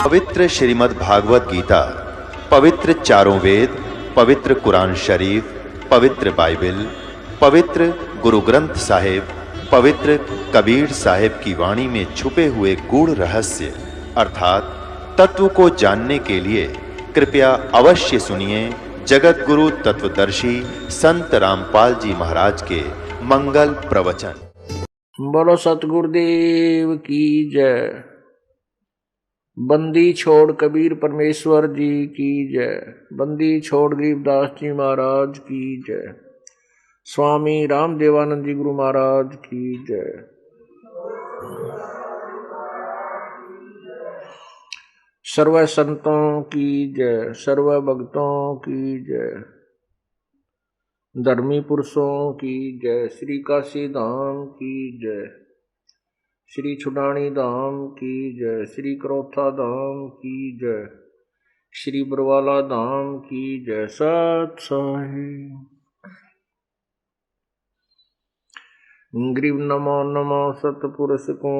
पवित्र श्रीमद् भागवत गीता, पवित्र चारों वेद, पवित्र कुरान शरीफ, पवित्र बाइबल, पवित्र गुरु ग्रंथ साहिब, पवित्र कबीर साहिब की वाणी में छुपे हुए गूढ़ रहस्य अर्थात तत्व को जानने के लिए कृपया अवश्य सुनिए जगत गुरु तत्वदर्शी संत रामपाल जी महाराज के मंगल प्रवचन। बोलो सतगुरुदेव की जय। बंदी छोड़ कबीर परमेश्वर जी की जय। बंदी छोड़ गरीबदास जी महाराज की जय। स्वामी रामदेवानंद जी गुरु महाराज की जय। सर्व संतों की जय, सर्व भक्तों की जय, धर्मी पुरुषों की जय। श्री काशी धाम की जय, श्री छुडानी धाम की जय, श्री करोथा धाम की जय, श्री बरवाला धाम की जय। सत साहिब ग्रीव नमो नमो सतपुरुष को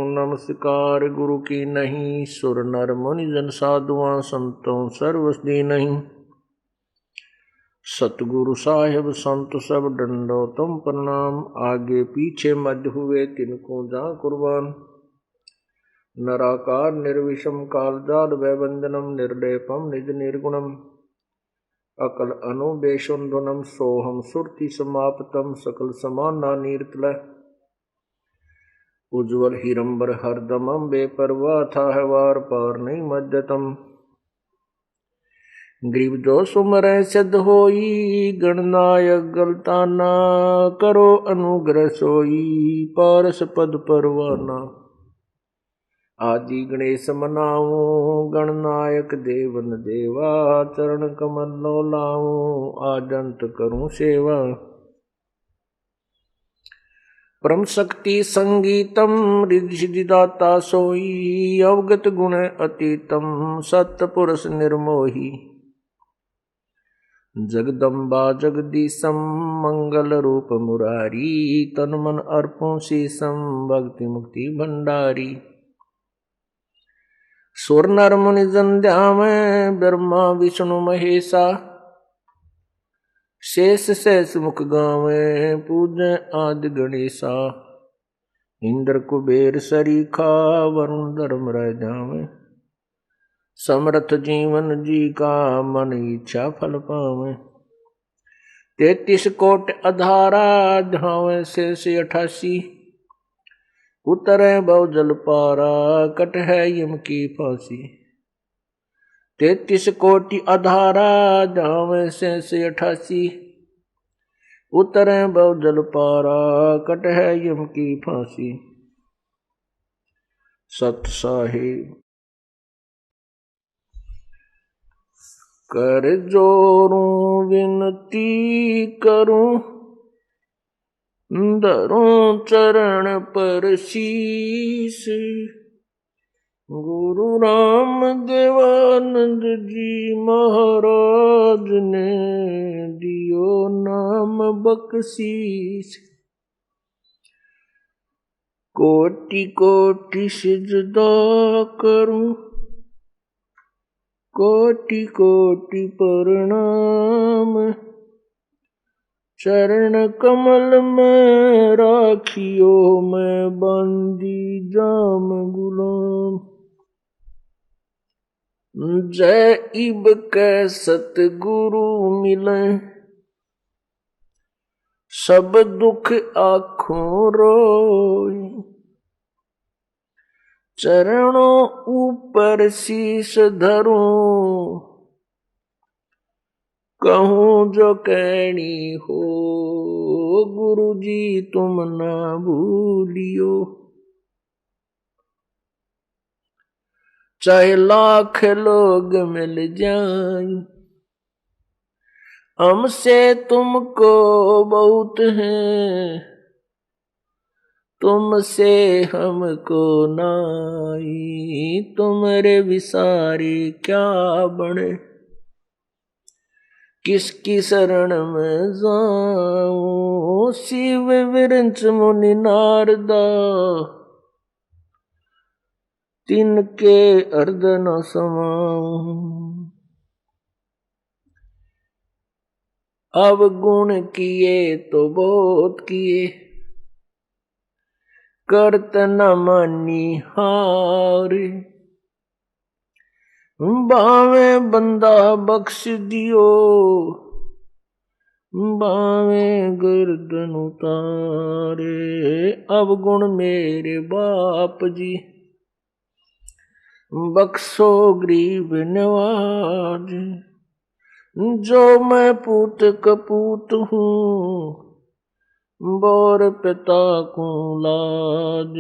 नमस्कार। गुरु की नहीं सुर नर मुनि जन साधुआं संतों सर्वस्दी नहीं। सतगुरु साहिब संत सब डंडो तुम प्रणाम। आगे पीछे मध्य हुए तिनको जा कुर्बान। नराकार निर्विषम कालजाल वैवंदनम निर्लेपम निज निर्गुणम। अकल अनुबेशुंधुनम सोहम सुरति समाप्तम सकल समाना नीरतल। उज्ज्वल हिरंबर हरदमम बेपरवाह था है वार पार नहीं मध्यतम। ग्रीव जो सुमर सिद्ध होई गणनायक गलताना। करो अनुग्रह सोई पारस पद परवाना। आदि गणेश मनाऊं गणनायक देवन देवा। चरण कमल लो लाऊं आजंत करूं सेवा। परम शक्ति संगीतम रिद्धि सिद्धिदाता सोई। अवगत गुण अतीतम सत्पुरुष निर्मोही। जगदम्बा जगदीशम मंगल रूप मुरारी। तन मन अर्पों शीसम भक्ति मुक्ति भंडारी। सुर नर मुनि जन ध्यान ब्रह्मा विष्णु महेशा। शेष शेष मुख गावे पूजै आदि गणेशा। इंद्र कुबेर सरीखा वरुण धर्म रह जावे। समर्थ जीवन जी का मन इच्छा फल पावे। 33 कोट अधारा धावे शेष 88। उतरे बहु जल पारा कट है यम की फांसी। 33 कोटि अधारा धावे शेष 88। उतरे बहु जल पारा कट है यम की फांसी। सत साहिब कर जोरूं विनती करूं। धरूं चरण पर शीस। गुरु राम देवानंद जी महाराज ने दियो नाम बख्शीस। कोटि कोटि सिजदा करूं। कोटि कोटि प्रणाम। चरण कमल में राखियो मैं बंदी जाम गुलाम। जय इब कै सतगुरु मिले। सब दुख आँखों रोई। चरणों ऊपर शीश धरूं। कहूं जो कहनी हो गुरु जी तुम ना भूलियो। चाहे लाख लोग मिल जाएं हमसे तुमको बहुत हैं। तुमसे हमको नाई। तुम्हारे विसारे क्या बने। किसकी शरण में जाऊं। शिव विरंच मुनि नारदा। तिनके अर्ध न समाऊं। अब गुण किए तो बहुत किए, करत न मानी हार। बावे बंदा बख्श दियो, बावे गर्दन उतारे। अब गुण मेरे बाप जी, बख्शो गरीब नवाज। जो मैं पूत कपूत हूँ, बोर पिता को लाज।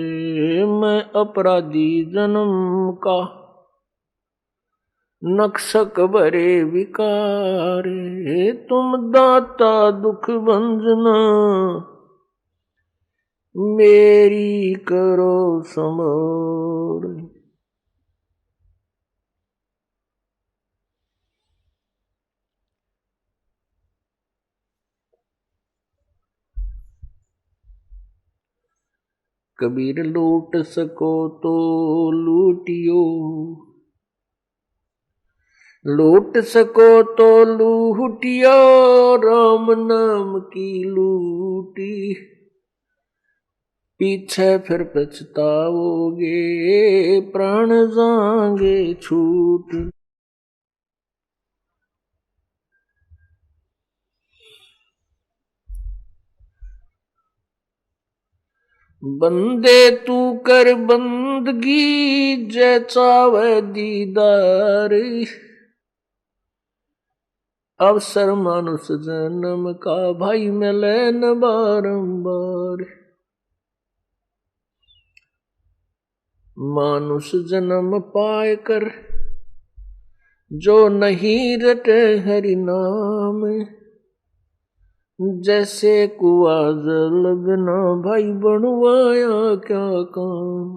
मैं अपराधी जन्म का, नक्शक भरे विकारे। तुम दाता दुख भंजना, मेरी करो संभार। कबीर लूट सको तो लूटियो, लूट सको तो लूटियो। राम नाम की लूटी, पीछे फिर पछताओगे, प्राण जाएंगे छूट। बंदे तू कर बंदगी, जय चावे दीदार। अवसर मानुष जन्म का, भाई मिले न बारंबार। मानुष जन्म पाए कर, जो नहीं रटे हरि नाम। जैसे कुआ जल बिना, भाई बनवाया क्या काम।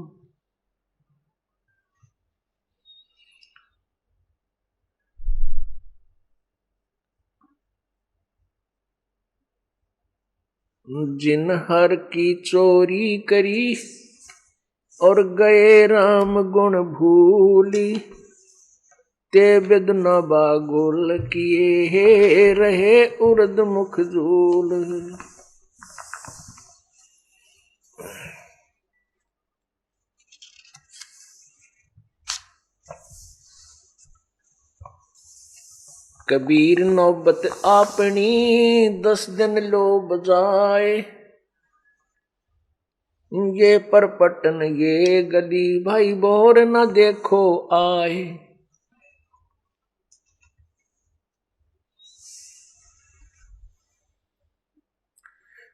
जिन हर की चोरी करी, और गए राम गुण भूली। ते बिद न बागुल किए, रहे उर्द मुख झूल। कबीर नौबत अपनी, 10 दिन लो बजाए। ये परपटन ये गली, भाई बोर न देखो आए।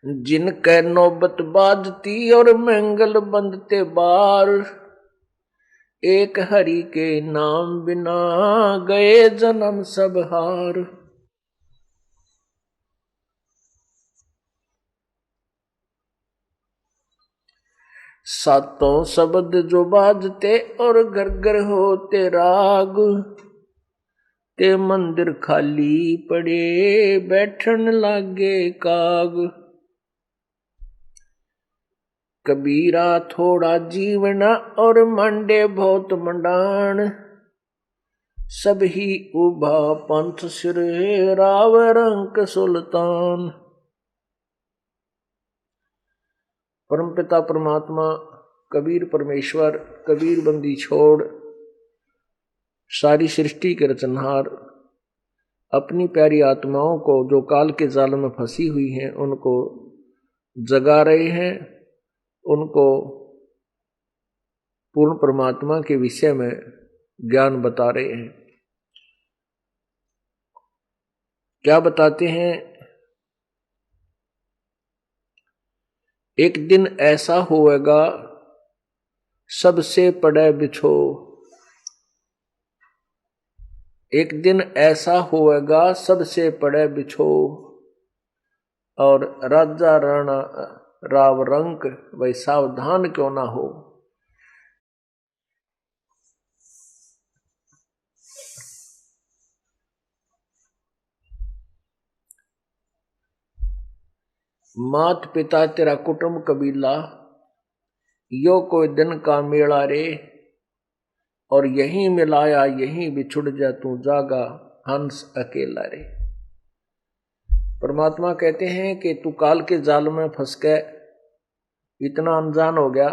जिनके नौबत बाजती, और मंगल बंदते बार। एक हरि के नाम बिना, गए जन्म सब हार। सातों शब्द जो बाजते, और घर घर होते राग। ते मंदिर खाली पड़े, बैठन लागे काग। कबीरा थोड़ा जीवना, और मंडे बहुत मंडान। सब ही उभा पंथ सिर, राव रंक सुल्तान। परमपिता परमात्मा कबीर परमेश्वर, कबीर बंदी छोड़, सारी सृष्टि के रचनहार, अपनी प्यारी आत्माओं को जो काल के जाल में फंसी हुई हैं, उनको जगा रहे हैं। उनको पूर्ण परमात्मा के विषय में ज्ञान बता रहे हैं। क्या बताते हैं? एक दिन ऐसा होएगा, सबसे पड़े बिछो। एक दिन ऐसा होएगा, सबसे पड़े बिछो। और राजा राणा राव रंक, भाई सावधान क्यों ना हो। मात पिता तेरा कुटुंब कबीला, यो कोई दिन का मेला रे। और यहीं मिलाया यहीं बिछुड़ जा तू जागा हंस अकेला रे। परमात्मा कहते हैं कि तू काल के जाल में फंस के इतना अनजान हो गया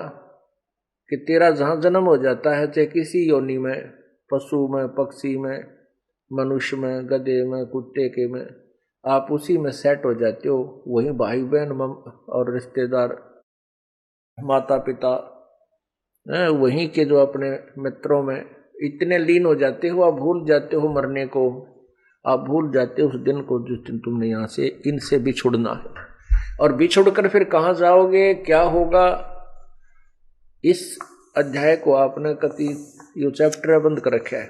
कि तेरा जहां जन्म हो जाता है, चाहे किसी योनि में, पशु में, पक्षी में, मनुष्य में, गधे में, कुत्ते के में, आप उसी में सेट हो जाते हो। वही भाई बहन और रिश्तेदार, माता पिता, वहीं के जो अपने मित्रों में इतने लीन हो जाते हो, आप भूल जाते हो मरने को, आप भूल जाते हो उस दिन को जिस दिन तुमने यहाँ से इनसे बिछुड़ना है। और बिछुड़कर फिर कहाँ जाओगे, क्या होगा, इस अध्याय को आपने कति यो चैप्टर बंद कर रखा है।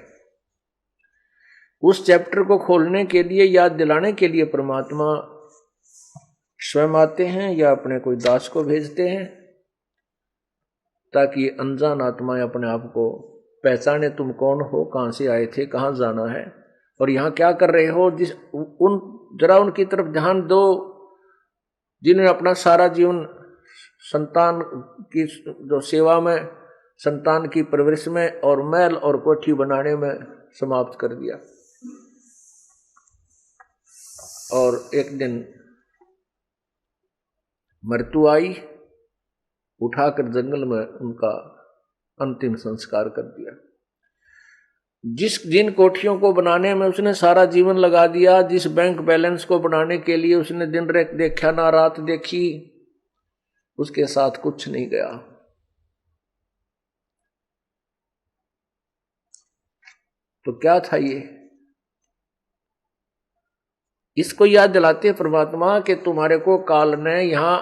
उस चैप्टर को खोलने के लिए, याद दिलाने के लिए परमात्मा स्वयं आते हैं या अपने कोई दास को भेजते हैं, ताकि अनजान आत्माएं अपने आप को पहचाने, तुम कौन हो, कहाँ से आए थे, कहाँ जाना है और यहाँ क्या कर रहे हो। जरा उनकी तरफ ध्यान दो जिन्होंने अपना सारा जीवन संतान की जो सेवा में, संतान की परवरिश में और महल और कोठी बनाने में समाप्त कर दिया। और एक दिन मृत्यु आई, उठाकर जंगल में उनका अंतिम संस्कार कर दिया। जिन कोठियों को बनाने में उसने सारा जीवन लगा दिया, जिस बैंक बैलेंस को बनाने के लिए उसने दिन रात देखा ना रात देखी, उसके साथ कुछ नहीं गया। तो क्या था ये? इसको याद दिलाते हैं परमात्मा कि तुम्हारे को काल ने यहां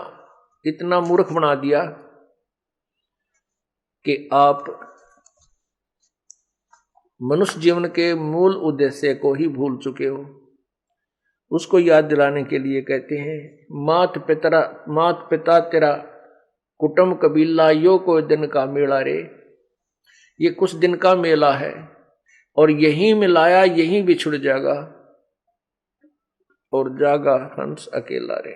इतना मूर्ख बना दिया कि आप मनुष्य जीवन के मूल उद्देश्य को ही भूल चुके हो। उसको याद दिलाने के लिए कहते हैं, मात पिता तेरा कुटुंब कबीला यो कोई दिन का मेला रे। ये कुछ दिन का मेला है और यहीं मिलाया यहीं बिछुड़ जाएगा और जागा हंस अकेला रे।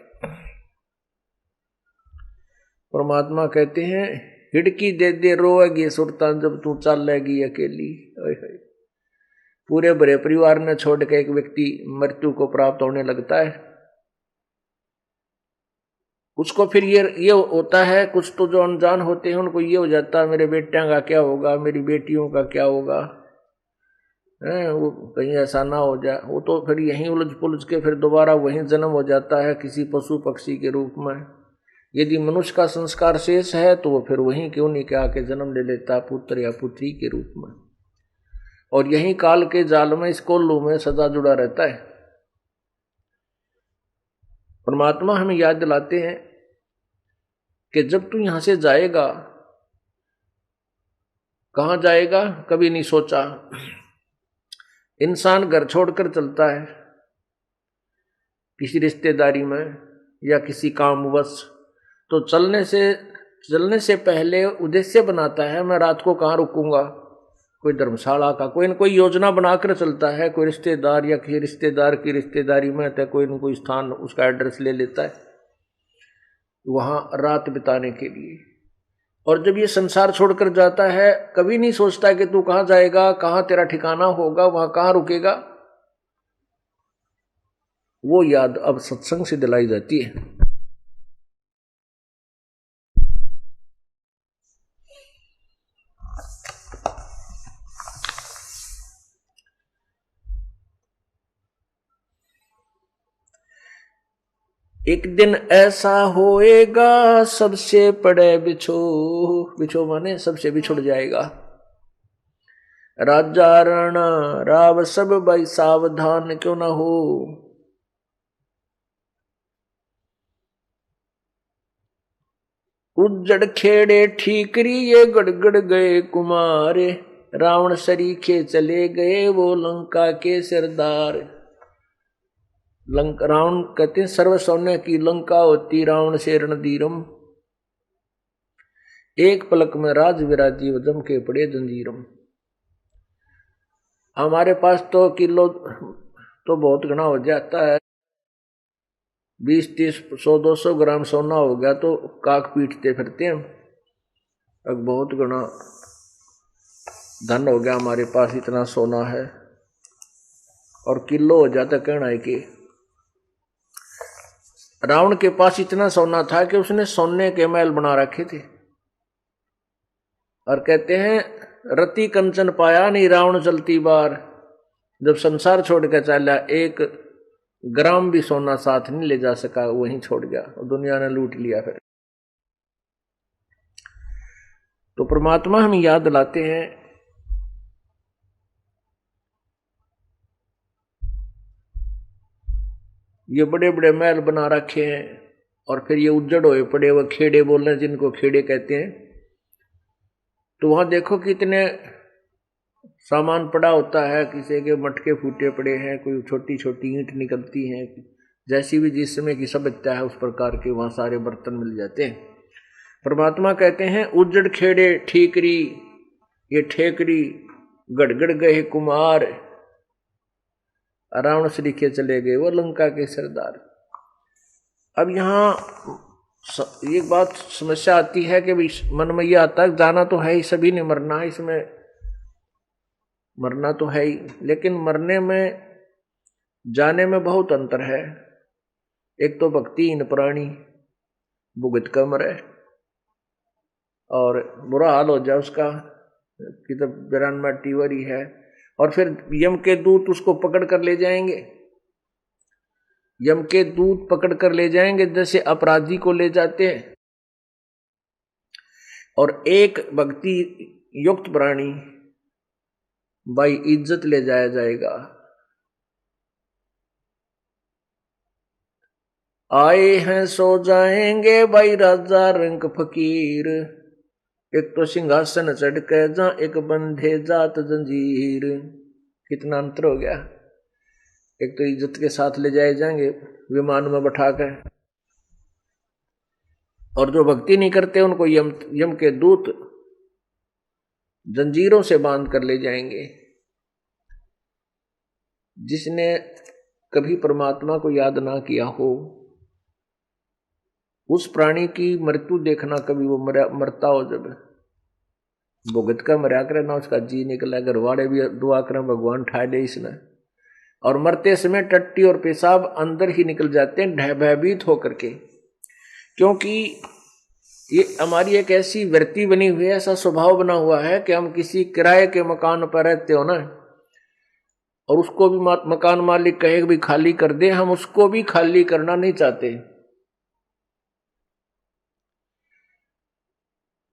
परमात्मा कहते हैं, हिड़की दे दे रोएगी सुरतान जब तू चलेगी अकेली। पूरे बड़े परिवार ने छोड़ के एक व्यक्ति मृत्यु को प्राप्त होने लगता है, उसको फिर ये होता है, कुछ तो जो अनजान होते हैं उनको ये हो जाता है मेरे बेटियों का क्या होगा, मेरी बेटियों का क्या होगा, वो कहीं ऐसा ना हो जाए। वो तो फिर यहीं उलझ पुलझ के फिर दोबारा वहीं जन्म हो जाता है किसी पशु पक्षी के रूप में। यदि मनुष्य का संस्कार शेष है तो वो फिर वहीं क्यों नहीं के आके जन्म ले लेता पुत्र या पुत्री के रूप में, और यहीं काल के जाल में, इस कोल्लू में सदा जुड़ा रहता है। परमात्मा हमें याद दिलाते हैं कि जब तू यहां से जाएगा, कहां जाएगा कभी नहीं सोचा। इंसान घर छोड़कर चलता है किसी रिश्तेदारी में या किसी कामवश, तो चलने से पहले उद्देश्य बनाता है, मैं रात को कहाँ रुकूंगा, कोई धर्मशाला का कोई न कोई योजना बनाकर चलता है। कोई रिश्तेदार या किसी रिश्तेदार की रिश्तेदारी में तो कोई न कोई स्थान उसका एड्रेस ले लेता है वहां रात बिताने के लिए। और जब ये संसार छोड़कर जाता है, कभी नहीं सोचता है कि तू कहाँ जाएगा, कहाँ तेरा ठिकाना होगा, वहां कहाँ रुकेगा। वो याद अब सत्संग से दिलाई जाती है। एक दिन ऐसा होएगा सबसे पड़े बिछो माने सबसे बिछुड़ जाएगा। राजा राणा राव सब भाई सावधान क्यों ना हो। उज्जड़ खेड़े ठीकरी ये गड़गड़ गए कुमार। रावण सरीखे चले गए वो लंका के सरदार। रावण कहते हैं सर्व सौम्य की लंका होती रावण से रणधीरम। एक पलक में राज विराजी जम के पड़े जंजीरम। हमारे पास तो किलो तो बहुत घना हो जाता है, 20, 30, 100, 200 ग्राम सोना हो गया तो काक पीटते फिरते हैं। अब बहुत घना धन हो गया, हमारे पास इतना सोना है, और किलो हो जाता कहना है कि रावण के पास इतना सोना था कि उसने सोने के महल बना रखे थे। और कहते हैं रति कंचन पाया नहीं रावण चलती बार, जब संसार छोड़ के चला 1 ग्राम भी सोना साथ नहीं ले जा सका, वहीं छोड़ गया और दुनिया ने लूट लिया। फिर तो परमात्मा हमें याद दिलाते हैं ये बड़े बड़े महल बना रखे हैं और फिर ये उज्जड़ हुए पड़े हुए खेड़े बोल रहे हैं, जिनको खेड़े कहते हैं। तो वहां देखो कितने सामान पड़ा होता है, किसी के मटके फूटे पड़े हैं, कोई छोटी छोटी ईंट निकलती हैं, जैसी भी जिस समय की सभ्यता है उस प्रकार के वहां सारे बर्तन मिल जाते हैं। परमात्मा कहते हैं उज्जड़ खेड़े ठीकरी, ये ठेकरी गड़गड़ गए कुमार, रावण सरीखे चले गए वो लंका के सरदार। अब यहाँ एक बात समस्या आती है कि मन में ये आता है जाना तो है ही, सभी ने मरना है, इसमें मरना तो है ही, लेकिन मरने में जाने में बहुत अंतर है। एक तो भक्तिहीन प्राणी भुगत कर मरे और बुरा हाल हो जाए उसका कि तो 92 टीवरी है, और फिर यम के दूत उसको पकड़ कर ले जाएंगे, यम के दूत पकड़ कर ले जाएंगे जैसे अपराधी को ले जाते हैं। और एक भक्ति युक्त प्राणी भाई इज्जत ले जाया जाएगा। आए हैं सो जाएंगे भाई राजा रंग फकीर, एक तो सिंहासन चढ़ के जा एक बंधे जात जंजीर। कितना अंतर हो गया। एक तो इज्जत के साथ ले जाए जाएंगे विमान में बैठाकर, और जो भक्ति नहीं करते उनको यम के दूत जंजीरों से बांध कर ले जाएंगे। जिसने कभी परमात्मा को याद ना किया हो उस प्राणी की मृत्यु देखना, कभी वो मरता हो जब भुगत का मरा करे ना उसका जी निकला, घरवाड़े भी दुआ करें भगवान ठा दे इसने, और मरते समय टट्टी और पेशाब अंदर ही निकल जाते हैं भयभीत होकर के। क्योंकि ये हमारी एक ऐसी वृत्ति बनी हुई है, ऐसा स्वभाव बना हुआ है कि हम किसी किराए के मकान पर रहते हो ना, और उसको भी मकान मालिक कहे भी खाली कर दे, हम उसको भी खाली करना नहीं चाहते।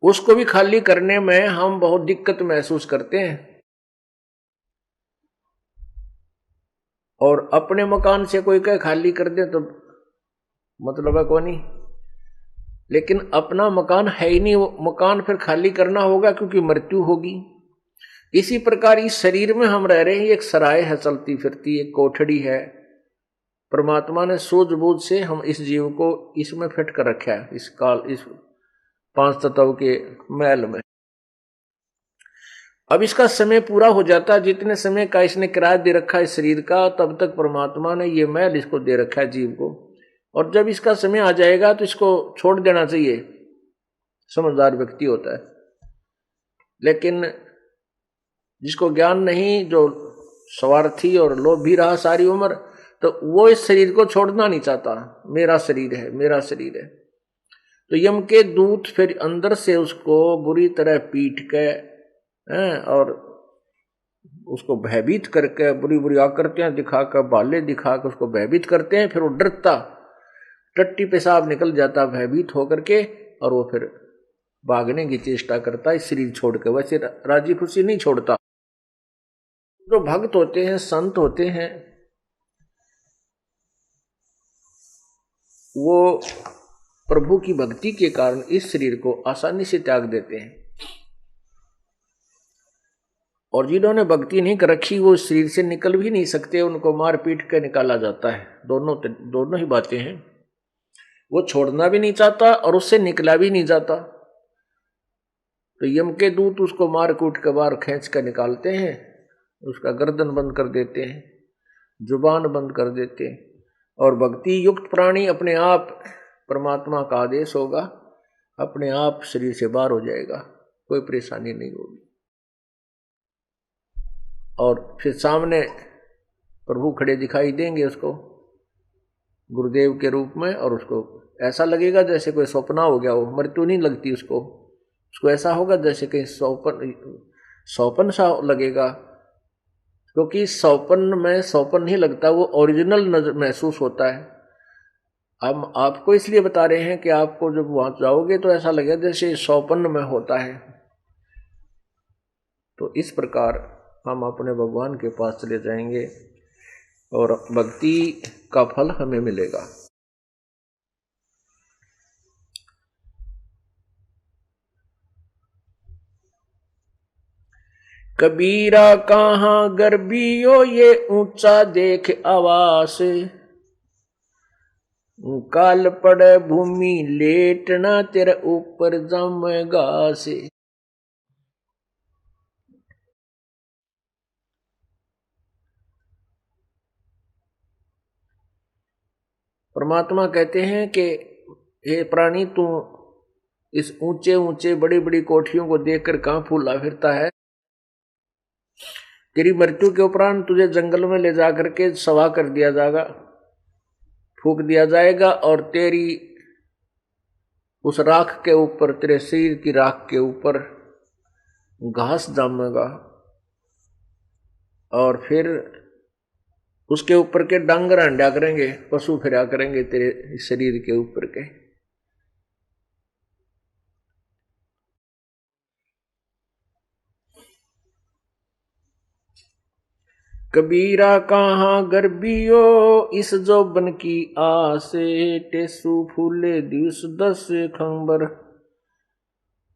उसको भी खाली करने में हम बहुत दिक्कत महसूस करते हैं, और अपने मकान से कोई कहे खाली कर दे तो मतलब है कौन नहीं, लेकिन अपना मकान है ही नहीं, वो मकान फिर खाली करना होगा क्योंकि मृत्यु होगी। इसी प्रकार इस शरीर में हम रह रहे हैं, एक सराय है चलती फिरती, एक कोठड़ी है। परमात्मा ने सूझबूझ से हम इस जीव को इसमें फिट कर रखा है, इस काल इस 5 तत्व के महल में। अब इसका समय पूरा हो जाता है, जितने समय का इसने किराया दे रखा है शरीर का, तब तक परमात्मा ने ये महल इसको दे रखा है जीव को। और जब इसका समय आ जाएगा तो इसको छोड़ देना चाहिए, समझदार व्यक्ति होता है। लेकिन जिसको ज्ञान नहीं, जो स्वार्थी और लोभी रहा सारी उम्र, तो वो इस शरीर को छोड़ना नहीं चाहता, मेरा शरीर है मेरा शरीर है। तो यम के दूत फिर अंदर से उसको बुरी तरह पीट के और उसको भयभीत करके बुरी बुरी आकृतियां दिखाकर, बाले दिखाकर उसको भयभीत करते हैं। फिर वो डरता, टट्टी पेशाब निकल जाता भयभीत होकर के, और वो फिर भागने की चेष्टा करता है शरीर छोड़ के। वैसे राजी खुशी नहीं छोड़ता। जो भक्त होते हैं, संत होते हैं, वो प्रभु की भक्ति के कारण इस शरीर को आसानी से त्याग देते हैं। और जिन्होंने भक्ति नहीं कर रखी वो शरीर से निकल भी नहीं सकते, उनको मार पीट कर निकाला जाता है। दोनों ही बातें हैं। वो छोड़ना भी नहीं चाहता और उससे निकला भी नहीं जाता। तो यम के दूत उसको मार कूट के बाहर खींच कर निकालते हैं, उसका गर्दन बंद कर देते हैं, जुबान बंद कर देते हैं। और भक्ति युक्त प्राणी अपने आप, परमात्मा का आदेश होगा, अपने आप शरीर से बाहर हो जाएगा, कोई परेशानी नहीं होगी। और फिर सामने प्रभु खड़े दिखाई देंगे उसको गुरुदेव के रूप में, और उसको ऐसा लगेगा जैसे कोई सपना हो गया हो, मृत्यु नहीं लगती उसको ऐसा होगा जैसे कहीं सौपन सा लगेगा, क्योंकि सौपन में सौपन नहीं लगता, वो ओरिजिनल नजर महसूस होता है। हम आपको इसलिए बता रहे हैं कि आपको जब वहां जाओगे तो ऐसा लगेगा जैसे सौपन में होता है। तो इस प्रकार हम अपने भगवान के पास चले जाएंगे और भक्ति का फल हमें मिलेगा। कबीरा कहाँ गर्बियो ये ऊंचा देख आवास, काल पड़े भूमि लेटना तेरे ऊपर जमेगा से। परमात्मा कहते हैं कि हे प्राणी, तू इस ऊंचे ऊंचे बड़ी बड़ी कोठियों को देखकर कहां फूला फिरता है? तेरी मृत्यु के उपरांत तुझे जंगल में ले जाकर के सवा कर दिया जाएगा, फूक दिया जाएगा, और तेरी उस राख के ऊपर, तेरे शरीर की राख के ऊपर घास जमेगा, और फिर उसके ऊपर के डांगर अंडा करेंगे, पशु फिरा करेंगे तेरे शरीर के ऊपर के। कबीरा कहाँ गर्बियो इस जोबन की आसे, टेसु फूले दिवस दस खंबर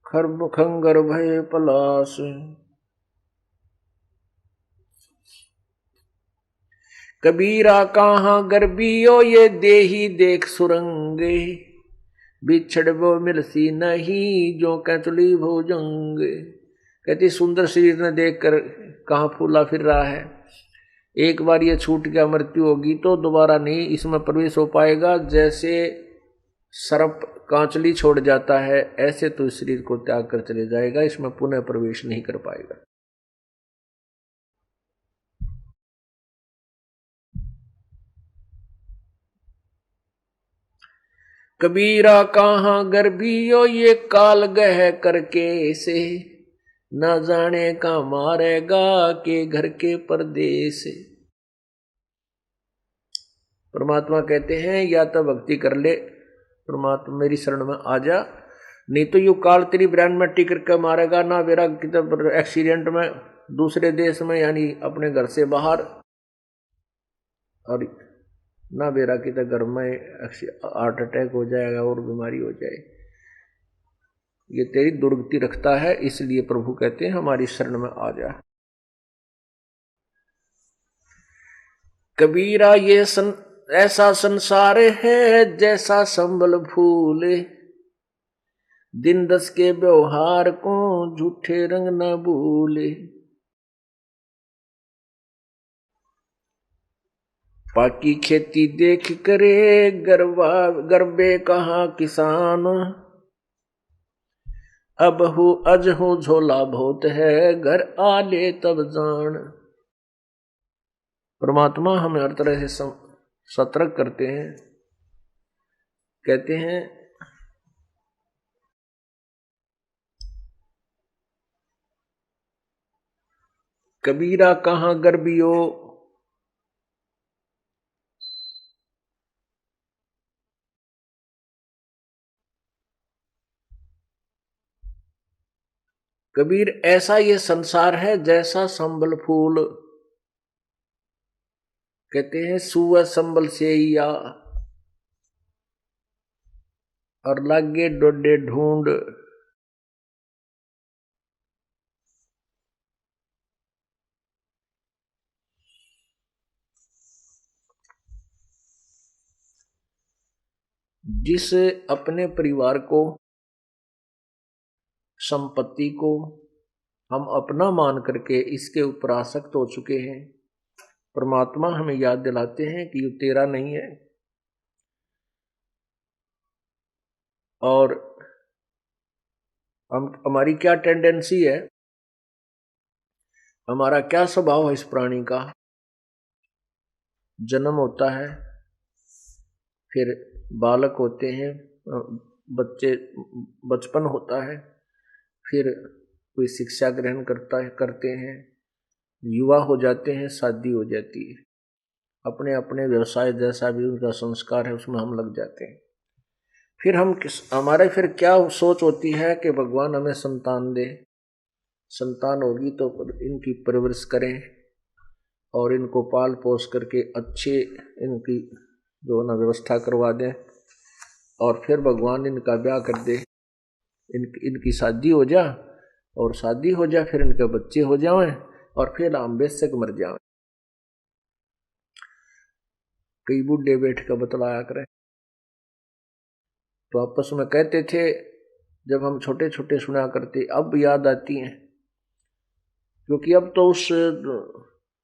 खरब खंगर भय पलास। कबीरा कहाँ गर्बियो ये देही देख सुरंगे, बिछड़ वो मिलसी नहीं जो कैचुली भोजंगे। कहती सुंदर शरीर ने देखकर कहाँ फूला फिर रहा है, एक बार ये छूट गया, मृत्यु होगी तो दोबारा नहीं इसमें प्रवेश हो पाएगा। जैसे सर्प कांचली छोड़ जाता है, ऐसे तो इस शरीर को त्याग कर चले जाएगा, इसमें पुनः प्रवेश नहीं कर पाएगा। कबीरा कहाँ गर्भियो ये काल गह करके से, न जाने का मारेगा के घर के परदेस। परमात्मा कहते हैं या तो भक्ति कर ले, परमात्मा मेरी शरण में आ जा, नहीं तो यू काल तेरी ब्रांड में टिकर के मारेगा, ना मेरा कितना एक्सीडेंट में दूसरे देश में यानी अपने घर से बाहर, और ना मेरा कितना घर में हार्ट अटैक हो जाएगा और बीमारी हो जाए। ये तेरी दुर्गति रखता है, इसलिए प्रभु कहते हैं हमारी शरण में आ जा। कबीरा ये ऐसा संसार है जैसा संबल फूले, दिन दस के व्यवहार को झूठे रंग न भूले। पाकी खेती देख करे गर्बे कहाँ किसान, अब हो अज हो झोला बहुत है घर आले तब जान। परमात्मा हमें हर तरह से सतर्क करते हैं, कहते हैं कबीरा कहाँ गर्बियो, कबीर ऐसा ये संसार है जैसा संबल फूल। कहते हैं सुअ संबल से या और लागे डोडे ढूंढ। जिस अपने परिवार को, संपत्ति को हम अपना मान करके इसके ऊपर आसक्त हो चुके हैं, परमात्मा हमें याद दिलाते हैं कि ये तेरा नहीं है। और हमारी क्या टेंडेंसी है हमारा क्या स्वभाव है इस प्राणी का। जन्म होता है, फिर बालक होते हैं, बच्चे, बचपन होता है, फिर कोई शिक्षा ग्रहण करते हैं, युवा हो जाते हैं, शादी हो जाती है, अपने अपने व्यवसाय जैसा भी उनका संस्कार है उसमें हम लग जाते हैं। फिर हमारे फिर क्या सोच होती है कि भगवान हमें संतान दे, संतान होगी तो इनकी परवरिश करें और इनको पाल पोस करके अच्छे इनकी जो ना व्यवस्था करवा दें, और फिर भगवान इनका ब्याह कर दे, इनकी शादी हो जा, और शादी हो जाए फिर इनके बच्चे हो जाएं, और फिर हम बेशक मर जाएं। कई बूढ़े बैठ कर बतलाया करें तो आपस में कहते थे, जब हम छोटे छोटे सुना करते, अब याद आती हैं, क्योंकि अब तो उस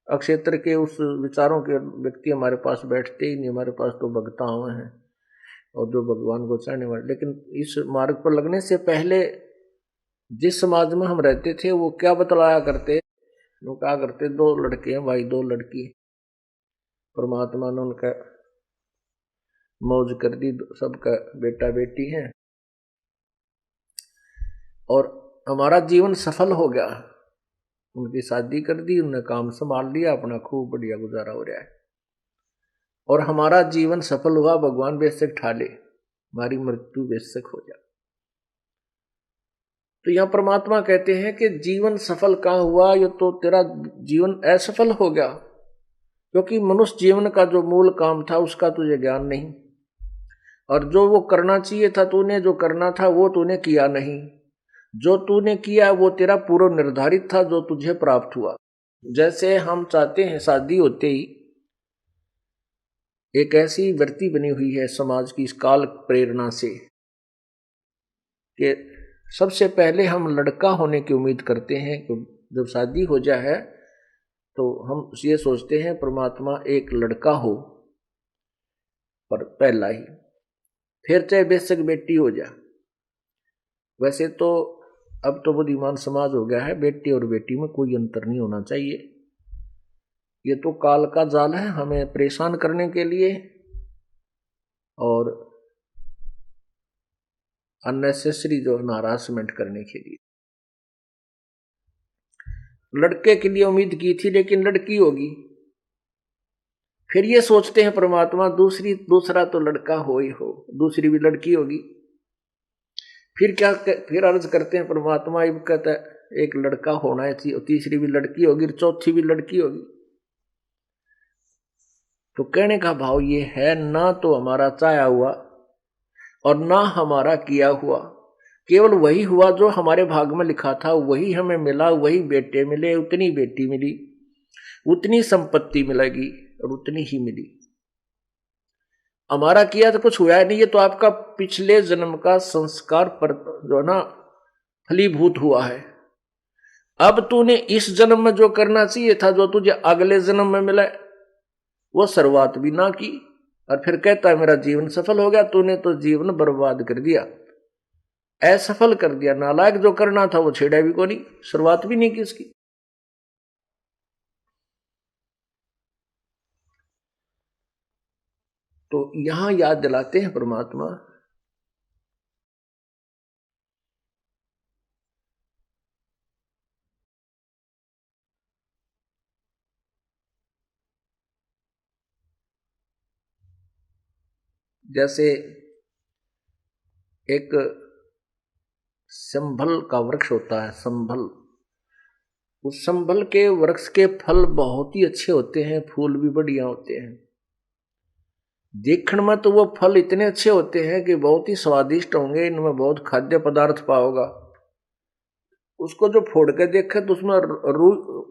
अक्षेत्र के उस विचारों के व्यक्ति हमारे पास बैठते ही नहीं, हमारे पास तो भगता हुए हैं और जो भगवान को चाहने वाले। लेकिन इस मार्ग पर लगने से पहले जिस समाज में हम रहते थे वो क्या बतलाया करते, वो क्या करते, 2 लड़के हैं भाई, 2 लड़की, परमात्मा ने उनका मौज कर दी, सबका बेटा बेटी है और हमारा जीवन सफल हो गया। उनकी शादी कर दी, उन्होंने काम संभाल लिया, अपना खूब बढ़िया गुजारा हो रहा है और हमारा जीवन सफल हुआ। भगवान बेशक ठाले, हमारी मृत्यु बेशक हो जाए। तो यहां परमात्मा कहते हैं कि जीवन सफल कहां हुआ, ये तो तेरा जीवन असफल हो गया, क्योंकि मनुष्य जीवन का जो मूल काम था उसका तुझे ज्ञान नहीं, और जो वो करना चाहिए था तूने, जो करना था वो तूने किया नहीं, जो तूने किया वो तेरा पूर्व निर्धारित था, जो तुझे प्राप्त हुआ। जैसे हम चाहते हैं, शादी होते ही एक ऐसी वृत्ति बनी हुई है समाज की इस काल प्रेरणा से कि सबसे पहले हम लड़का होने की उम्मीद करते हैं। जब शादी हो जाए तो हम ये सोचते हैं परमात्मा एक लड़का हो, पर पहला ही, फिर चाहे बेशक बेटी हो जाए। वैसे तो अब तो बुद्धिमान समाज हो गया है, बेटी और बेटी में कोई अंतर नहीं होना चाहिए। ये तो काल का जाल है हमें परेशान करने के लिए और अननेसेसरी जो हरासमेंट करने के लिए। लड़के के लिए उम्मीद की थी लेकिन लड़की होगी, फिर ये सोचते हैं परमात्मा दूसरा तो लड़का हो ही हो, दूसरी भी लड़की होगी। फिर अर्ज करते हैं परमात्मा, ये कहता है एक लड़का होना है, तीसरी भी लड़की होगी, चौथी भी लड़की होगी। तो कहने का भाव ये है, ना तो हमारा चाहा हुआ और ना हमारा किया हुआ, केवल वही हुआ जो हमारे भाग में लिखा था, वही हमें मिला, वही बेटे मिले, उतनी बेटी मिली, उतनी संपत्ति मिलेगी और उतनी ही मिली। हमारा किया तो कुछ हुआ नहीं, ये तो आपका पिछले जन्म का संस्कार पर जो है ना फलीभूत हुआ है। अब तूने इस जन्म में जो करना चाहिए था, जो तुझे अगले जन्म में मिला, वो शुरुआत भी ना की और फिर कहता है मेरा जीवन सफल हो गया। तूने तो जीवन बर्बाद कर दिया, असफल कर दिया। नालायक, जो करना था वो छेड़ा भी को नहीं, शुरुआत भी नहीं की इसकी। तो यहां याद दिलाते हैं परमात्मा, जैसे एक संभल का वृक्ष होता है, संभल, उस संभल के वृक्ष के फल बहुत ही अच्छे होते हैं, फूल भी बढ़िया होते हैं। देखने में तो वो फल इतने अच्छे होते हैं कि बहुत ही स्वादिष्ट होंगे, इनमें बहुत खाद्य पदार्थ पाओगा। उसको जो फोड़ के देखे तो उसमें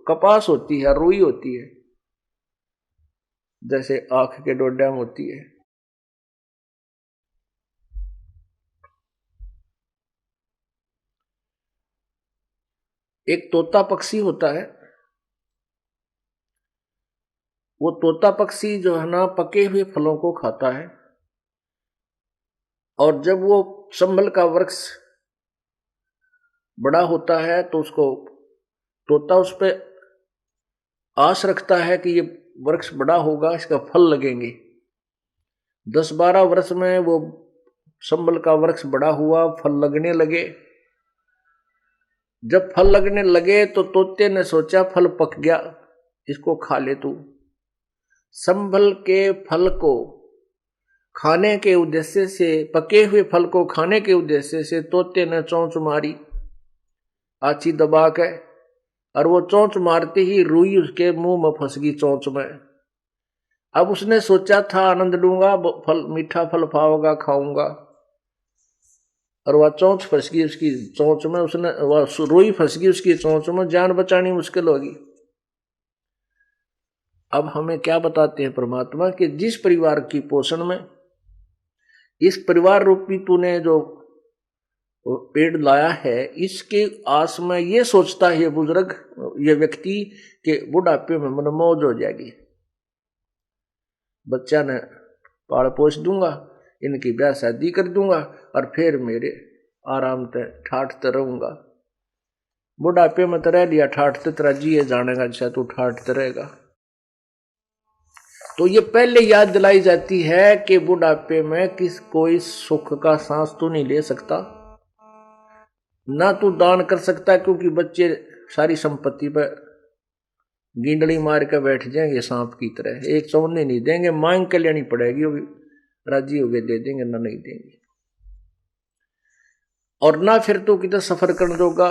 कपास होती है, रुई होती है, जैसे आंख के डोडा में होती है। एक तोता पक्षी होता है, वो तोता पक्षी जो है ना पके हुए फलों को खाता है, और जब वो संभल का वृक्ष बड़ा होता है तो उसको तोता उस पे आस रखता है कि ये वृक्ष बड़ा होगा, इसका फल लगेंगे। 10-12 वर्ष में वो संबल का वृक्ष बड़ा हुआ, फल लगने लगे। जब फल लगने लगे तो तोते ने सोचा फल पक गया, इसको खा ले तू। संबल के फल को खाने के उद्देश्य से, पके हुए फल को खाने के उद्देश्य से तोते ने चोंच मारी आछी दबा के, और वो चोंच मारते ही रुई उसके मुंह में फंस गई चोंच में। अब उसने सोचा था आनंद लूंगा, फल मीठा फल पाऊंगा, खाऊंगा, और वह चोंच फंस गई उसकी चोंच में, उसने वह रुई फंस गई उसकी चोंच में, जान बचानी मुश्किल होगी। अब हमें क्या बताते हैं परमात्मा कि जिस परिवार की पोषण में, इस परिवार रूपी तूने जो पेड़ लाया है, इसके आस में ये सोचता है ये बुजुर्ग, ये व्यक्ति के बुढ़ापे में मनमौज हो जाएगी, बच्चा ने पाल पोस दूंगा, इनकी ब्याह शादी कर दूंगा, और फिर मेरे आराम से ठाठते रहूंगा। बुढ़ापे में तो रह लिया ठाठते, तेरा जिए जानेगा, अच्छा तू ठाठते रहेगा। तो ये पहले याद दिलाई जाती है कि बुढ़ापे में कोई सुख का सांस तू नहीं ले सकता, ना तू दान कर सकता, क्योंकि बच्चे सारी संपत्ति पर गिंडली मार कर बैठ जाएंगे सांप की तरह, एक चौने नहीं देंगे, मांग के लेनी पड़ेगी, वो भी राजी हो गए दे देंगे, ना नहीं देंगे। और ना फिर तू कितना सफर करने दोगा।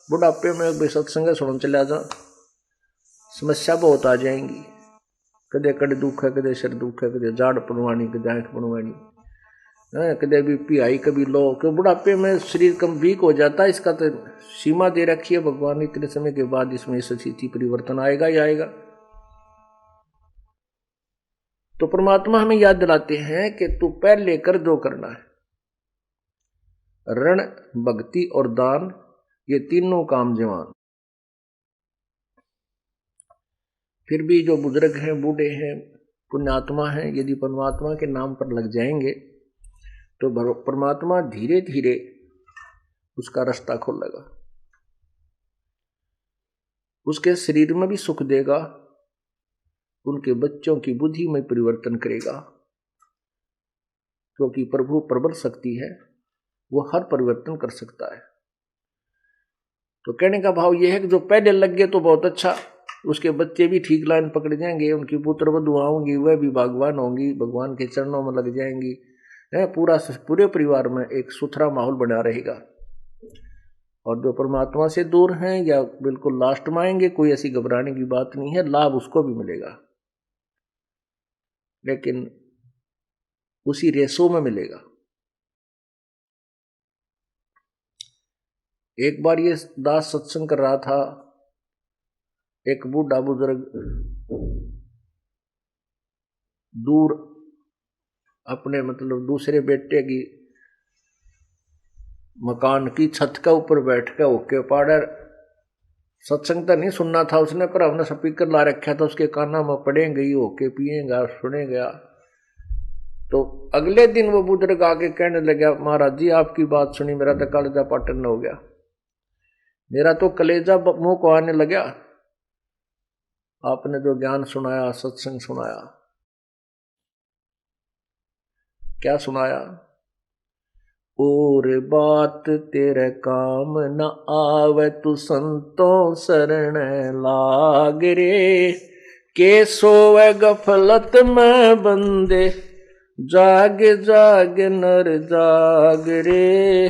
बुढ़ापे में सत्संग सुन चला जा, समस्या बहुत आ जाएंगी, कदे कड़े दुख है, कदे सिर दुख है, कदे जाड़ पड़वानी, कदे आंख पड़वानी, कदे बीपी हाई, कभी लो, क्यों बुढ़ापे में शरीर कम वीक हो जाता है। इसका तो सीमा दे रखी है भगवान ने, इतने समय के बाद इसमें स्थिति परिवर्तन आएगा ही आएगा। तो परमात्मा हमें याद दिलाते हैं कि तू पहले कर जो करना है, ऋण, भक्ति और दान, ये तीनों काम जवान। फिर भी जो बुजुर्ग हैं, बूढ़े हैं, पुण्यात्मा हैं, यदि परमात्मा के नाम पर लग जाएंगे तो परमात्मा धीरे धीरे उसका रास्ता खोलेगा, उसके शरीर में भी सुख देगा, उनके बच्चों की बुद्धि में परिवर्तन करेगा, क्योंकि प्रभु प्रबल शक्ति है, वो हर परिवर्तन कर सकता है। तो कहने का भाव यह है कि जो पहले लग गए तो बहुत अच्छा, उसके बच्चे भी ठीक लाइन पकड़ जाएंगे, उनकी पुत्र वधुआ होंगी, वह भी भगवान होंगी, भगवान के चरणों में लग जाएंगी, पूरे परिवार में एक सुथरा माहौल बना रहेगा। और जो परमात्मा से दूर हैं या बिल्कुल लास्ट में आएंगे, कोई ऐसी घबराने की बात नहीं है, लाभ उसको भी मिलेगा, लेकिन उसी रेसो में मिलेगा। एक बार ये दास सत्संग कर रहा था, एक बूढ़ा बुजुर्ग दूर अपने मतलब दूसरे बेटे की मकान की छत के ऊपर बैठ के होके पाड़े, सत्संग तो नहीं सुनना था उसने, पर हमने स्पीकर ला रखा था, उसके काना में पड़ेंगे ही होके पिएगा सुनेगा। तो अगले दिन वो बुजुर्ग आके कहने लगा, महाराज जी आपकी बात सुनी, मेरा तो कलेजा पाटन हो गया, मेरा तो कलेजा मुंह को आने लगा, आपने जो ज्ञान सुनाया, सत्संग सुनाया, क्या सुनाया? और बात तेरे काम न आवे, तू संतों शरण लाग रे, के सोवे गफलत में बंदे, जाग जाग नर जाग रे।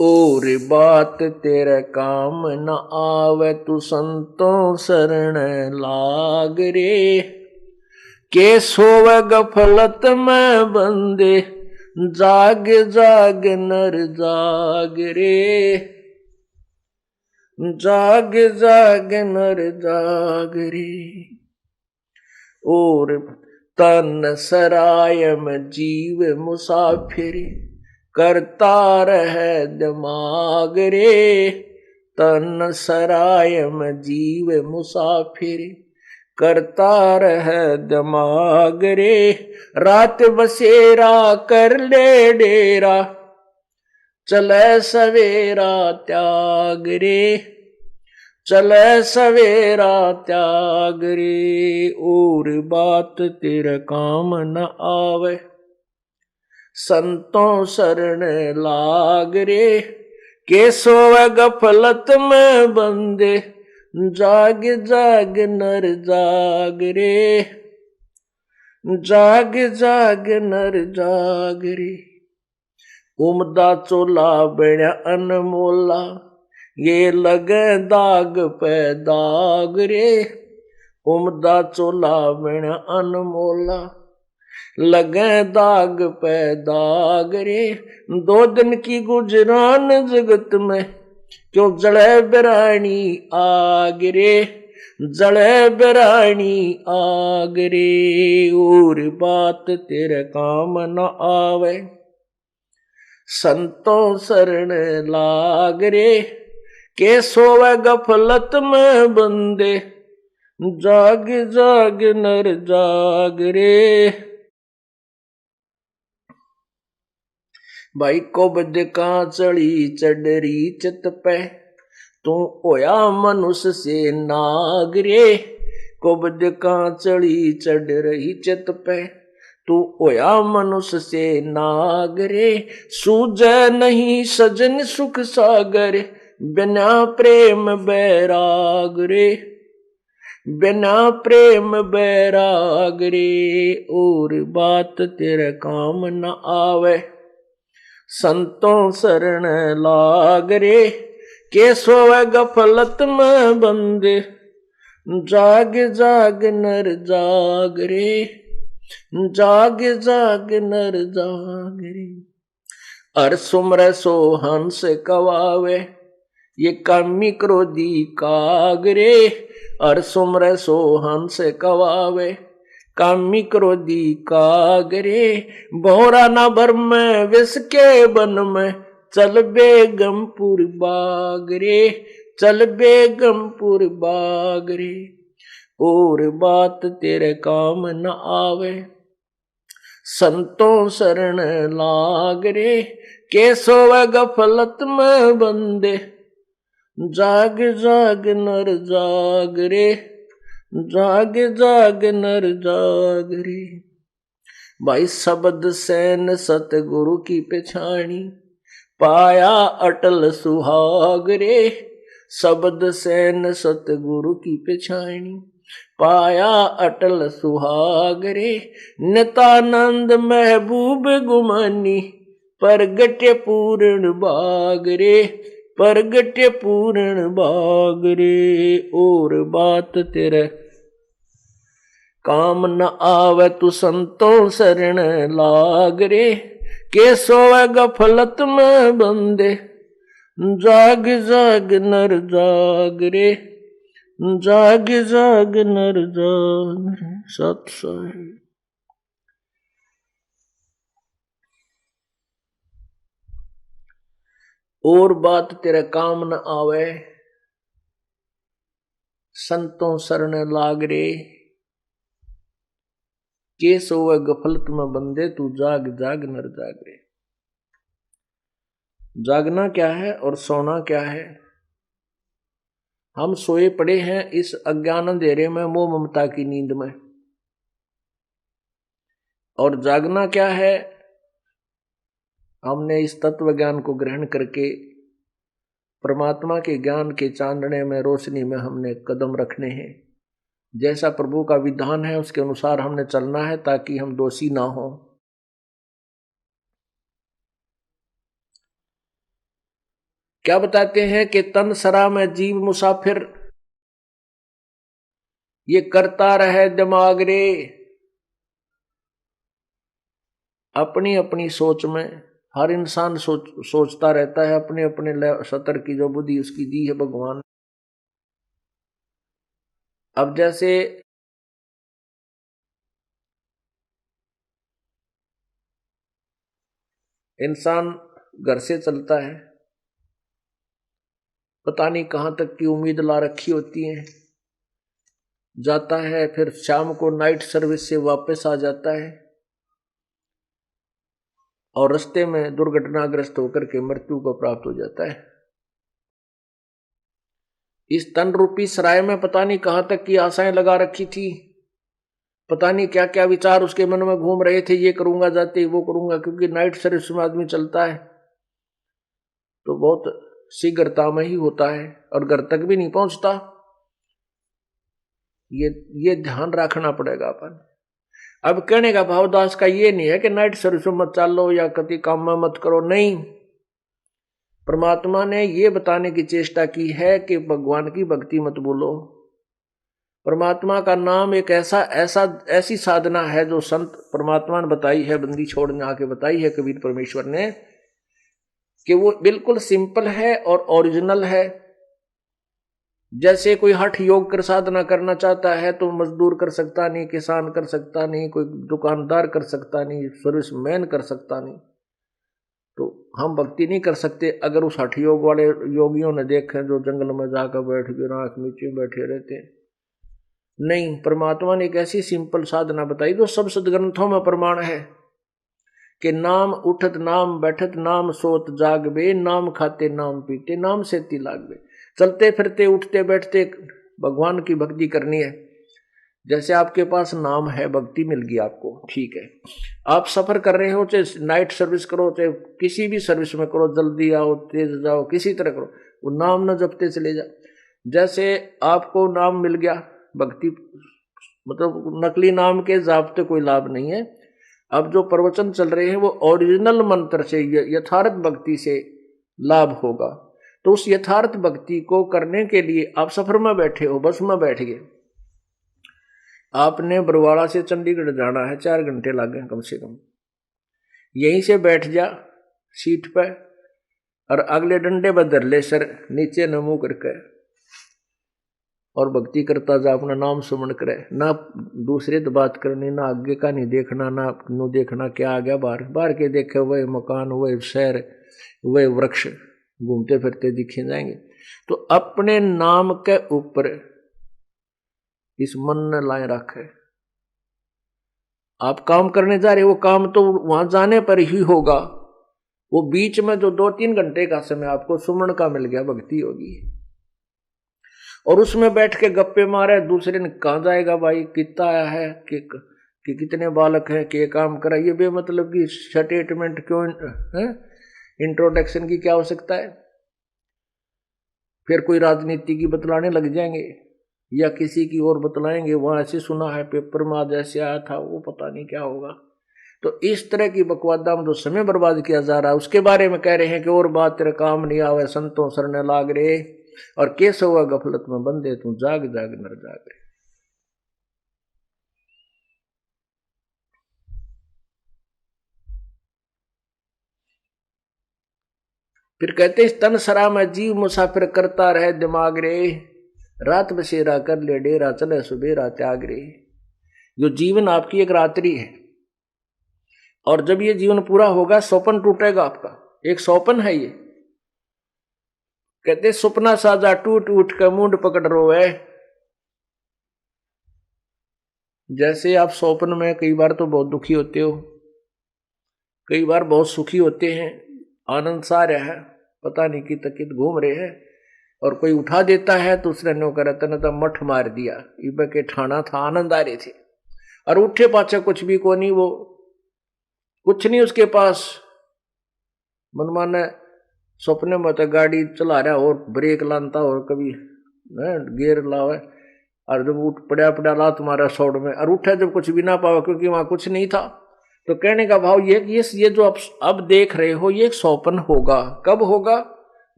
और बात तेरे काम न आवे, तू संतों शरण लाग रे, के सोवे गफलत में बंदे, जाग जाग नर जाग रे, जाग जाग नर जाग रे। और तन सराय में जीव मुसाफिर, करता रहे दिमाग रे, तन सराय में जीव मुसाफिर, करता रहे दिमाग रे। रात बसेरा कर ले डेरा, चले सवेरा त्याग रे, चले सवेरा त्याग रे, और बात तेरे काम न आवे। संतों शरण लाग रे, के सोवे गफलत में बंदे। जाग जाग नर जाग रे, जाग जाग नर जाग रे। उमदा चोला बड़ा अनमोला, ये लगे दाग पे दाग रे। उमदा चोला बड़ा अनमोला, लगे दाग पे दाग रे। 2 दिन की गुजरान जगत में, क्यों जले बिरानी आग रे। जले बिरानी आग रे, और बात तेरे काम न आवे। संतों शरण लाग रे, के सोवे गफलत में बंदे। जाग जाग नर जाग रे। भाई को बद का चढ़ी चढ़री चित पे, तू होया मनुष्य से नाग रे। को बद का चढ़ी चढ़ रही चित पे, तू होया मनुष्य से नाग रे। सूझे नहीं सजन सुख सागर, बिना प्रेम बैराग रे। बिना प्रेम बैराग रे, और बात तेरे काम न आवे। संतों शरण लाग रे, के सोवे गफलत में बंदे। जाग जाग नर जाग रे, जाग जाग नर जाग रे। अर सुमर सो हंस कवावे, ये कामी क्रोधी काग रे। अर सुमर सो हंस कवावे, कामी क्रोधी काग रे। भोरा न भर में विष के बन में, चल बेगमपुर बाग रे। चल बेगमपुर बाग रे, और बात तेरे काम न आवे। संतों शरण लाग रे, के सोवे गफलत में बंदे। जाग जाग नर जाग रे, जाग जाग नर जाग रे। भाई शब्द सैन सतगुरु की पछाणी, पाया अटल सुहाग रे। शब्द सैन सतगुरु की पछाणी, पाया अटल सुहाग रे। नितानंद महबूब गुमानी, परगट्य पूर्ण बाग रे। परगट्य पूर्ण बाग रे, और बात तेरे काम न आवे। तू संतों शरण लाग रे, के सोवे गफलत में बंदे। जाग जाग नर जाग रे, जाग जाग नर जाग रे। सत साहिब। और बात तेरे काम न आवे, संतों शरण लाग रे, के सोवे गफलत में बंदे। तू जाग जाग नर जाग रे। जागना क्या है और सोना क्या है? हम सोए पड़े हैं इस अज्ञान अंधेरे में, मोह ममता की नींद में। और जागना क्या है? हमने इस तत्व ज्ञान को ग्रहण करके परमात्मा के ज्ञान के चांदने में, रोशनी में हमने कदम रखने हैं। जैसा प्रभु का विधान है उसके अनुसार हमने चलना है, ताकि हम दोषी ना हो। क्या बताते हैं कि तन सरा में जीव मुसाफिर, ये करता रहे दिमाग रे। अपनी अपनी सोच में हर इंसान सोचता रहता है, अपने अपने सतर की जो बुद्धि उसकी दी है भगवान। अब जैसे इंसान घर से चलता है, पता नहीं कहां तक की उम्मीद ला रखी होती है, जाता है, फिर शाम को नाइट सर्विस से वापस आ जाता है, और रास्ते में दुर्घटनाग्रस्त होकर के मृत्यु को प्राप्त हो जाता है। इस तन रूपी सराय में पता नहीं कहां तक की आशाएं लगा रखी थी, पता नहीं क्या क्या विचार उसके मन में घूम रहे थे, ये करूंगा जाते वो करूंगा, क्योंकि नाइट सर्विस में आदमी चलता है तो बहुत शीघ्रता में ही होता है और घर तक भी नहीं पहुंचता। ये ध्यान रखना पड़ेगा अपन। अब कहने का भावदास का ये नहीं है कि नाइट सर्विस में मत चालो या कति काम में मत करो, नहीं। परमात्मा ने ये बताने की चेष्टा की है कि भगवान की भक्ति मत बोलो। परमात्मा का नाम एक ऐसी साधना है जो संत परमात्मा ने बताई है, बंदी छोड़ने आके बताई है कबीर परमेश्वर ने, कि वो बिल्कुल सिंपल है और ओरिजिनल है। जैसे कोई हठ योग कर साधना करना चाहता है तो मजदूर कर सकता नहीं, किसान कर सकता नहीं, कोई दुकानदार कर सकता नहीं, सर्विसमैन कर सकता नहीं। तो हम भक्ति नहीं कर सकते अगर उस हठ योग वाले योगियों ने देखे जो जंगल में जाकर बैठ के आंख नीचे बैठे रहते। नहीं, परमात्मा ने एक ऐसी सिंपल साधना बताई जो सब सदग्रंथों में प्रमाण है कि नाम उठत नाम बैठत नाम सोत जागबे, नाम खाते नाम पीते नाम से ती लागबे। चलते फिरते उठते बैठते भगवान की भक्ति करनी है। जैसे आपके पास नाम है, भक्ति मिल गई आपको, ठीक है। आप सफर कर रहे हो, चाहे नाइट सर्विस करो चाहे किसी भी सर्विस में करो, जल्दी आओ तेज जाओ किसी तरह करो, वो नाम न जपते चले जाओ। जैसे आपको नाम मिल गया, भक्ति मतलब नकली नाम के जापते कोई लाभ नहीं है। अब जो प्रवचन चल रहे हैं वो ओरिजिनल मंत्र से, यथार्थ भक्ति से लाभ होगा। तो उस यथार्थ भक्ति को करने के लिए आप सफर में बैठे हो, बस में बैठ गए, आपने बरवाड़ा से चंडीगढ़ जाना है, 4 घंटे लगे कम से कम। यहीं से बैठ जा सीट पे और अगले डंडे पर धर ले सर नीचे न मुंह करके और भक्ति करता जा, अपना नाम सुमन करे, ना दूसरे तो बात करनी, ना आगे का नहीं देखना, ना नो देखना क्या आ गया बाहर, बाहर के देखे वही मकान वही शहर वही वृक्ष घूमते फिरते दिखे जाएंगे। तो अपने नाम के ऊपर इस मन ने लाए रखे। आप काम करने जा रहे हो, वो काम तो वहां जाने पर ही होगा, वो बीच में जो 2-3 घंटे का समय आपको सुमन का मिल गया, भक्ति होगी। और उसमें बैठ के गप्पे मारे, दूसरे ने कहाँ जाएगा भाई, कितना आया है कि कितने बालक हैं, के काम करा, ये बेमतलब की स्टेटमेंट क्यों है, इंट्रोडक्शन की क्या आवश्यकता है। फिर कोई राजनीति की बतलाने लग जाएंगे या किसी की और बतलाएंगे, वहां ऐसे सुना है पेपर में आज ऐसे आया था, वो पता नहीं क्या होगा। तो इस तरह की बकवादा में जो समय बर्बाद किया जा रहा है उसके बारे में कह रहे हैं कि और बात तेरे काम नहीं आवे, संतों सरने लाग रे और कैसे हुआ गफलत में बंदे तू जाग जाग नर जाग रे। फिर कहते इस तन सरा में जीव मुसाफिर करता रहे दिमाग रे, रात बसेरा कर ले डेरा चले सुबेरा त्याग रे। जो जीवन आपकी एक रात्रि है और जब ये जीवन पूरा होगा स्वप्न टूटेगा आपका, एक स्वप्न है ये। कहते सपना साजा टूट उठ कर मुंड पकड़ रोवे। जैसे आप स्वप्न में कई बार तो बहुत दुखी होते हो, कई बार बहुत सुखी होते हैं, आनंद सा रहा है, पता नहीं कि तकित घूम रहे हैं और कोई उठा देता है तो उसने नो करा तो मठ मार दिया, इब के ठाना था, आनंद आ रहे थे और उठे पाछा कुछ भी को नहीं, वो कुछ नहीं उसके पास। मनमाना सपने में तो गाड़ी चला रहा और ब्रेक लानता और कभी गियर लावे और जब उठ पड़ा ला तुम्हारा सौड़ में और उठा जब कुछ भी ना पावा क्योंकि वहां कुछ नहीं था। तो कहने का भाव ये जो अब देख रहे हो ये एक स्वप्न होगा। कब होगा?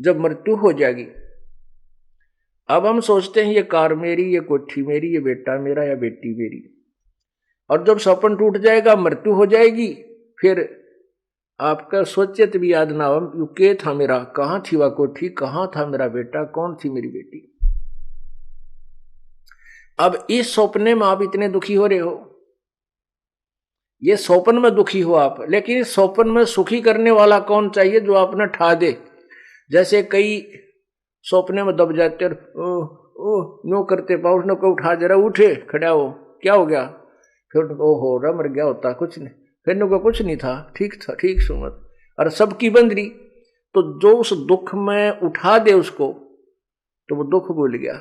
जब मृत्यु हो जाएगी। अब हम सोचते हैं ये कार मेरी, ये कोठी मेरी, ये बेटा मेरा या बेटी मेरी, और जब स्वप्न टूट जाएगा मृत्यु हो जाएगी, फिर आपका सोचित भी याद ना हो के था मेरा, कहाँ थी वह कोठी, कहाँ था मेरा बेटा, कौन थी मेरी बेटी। अब इस सपने में आप इतने दुखी हो रहे हो, ये स्वप्न में दुखी हो आप, लेकिन इस स्वप्न में सुखी करने वाला कौन चाहिए जो आपने ठा दे। जैसे कई सपने में दब जाते नो करते पाउस न को उठा जरा, उठे खड़ा हो, क्या हो गया, फिर ओ हो रहा मर गया होता कुछ नहीं, फिर नो को कुछ नहीं था, ठीक था, ठीक सुमत, और सबकी बंदरी। तो जो उस दुख में उठा दे उसको, तो वो दुख भूल गया,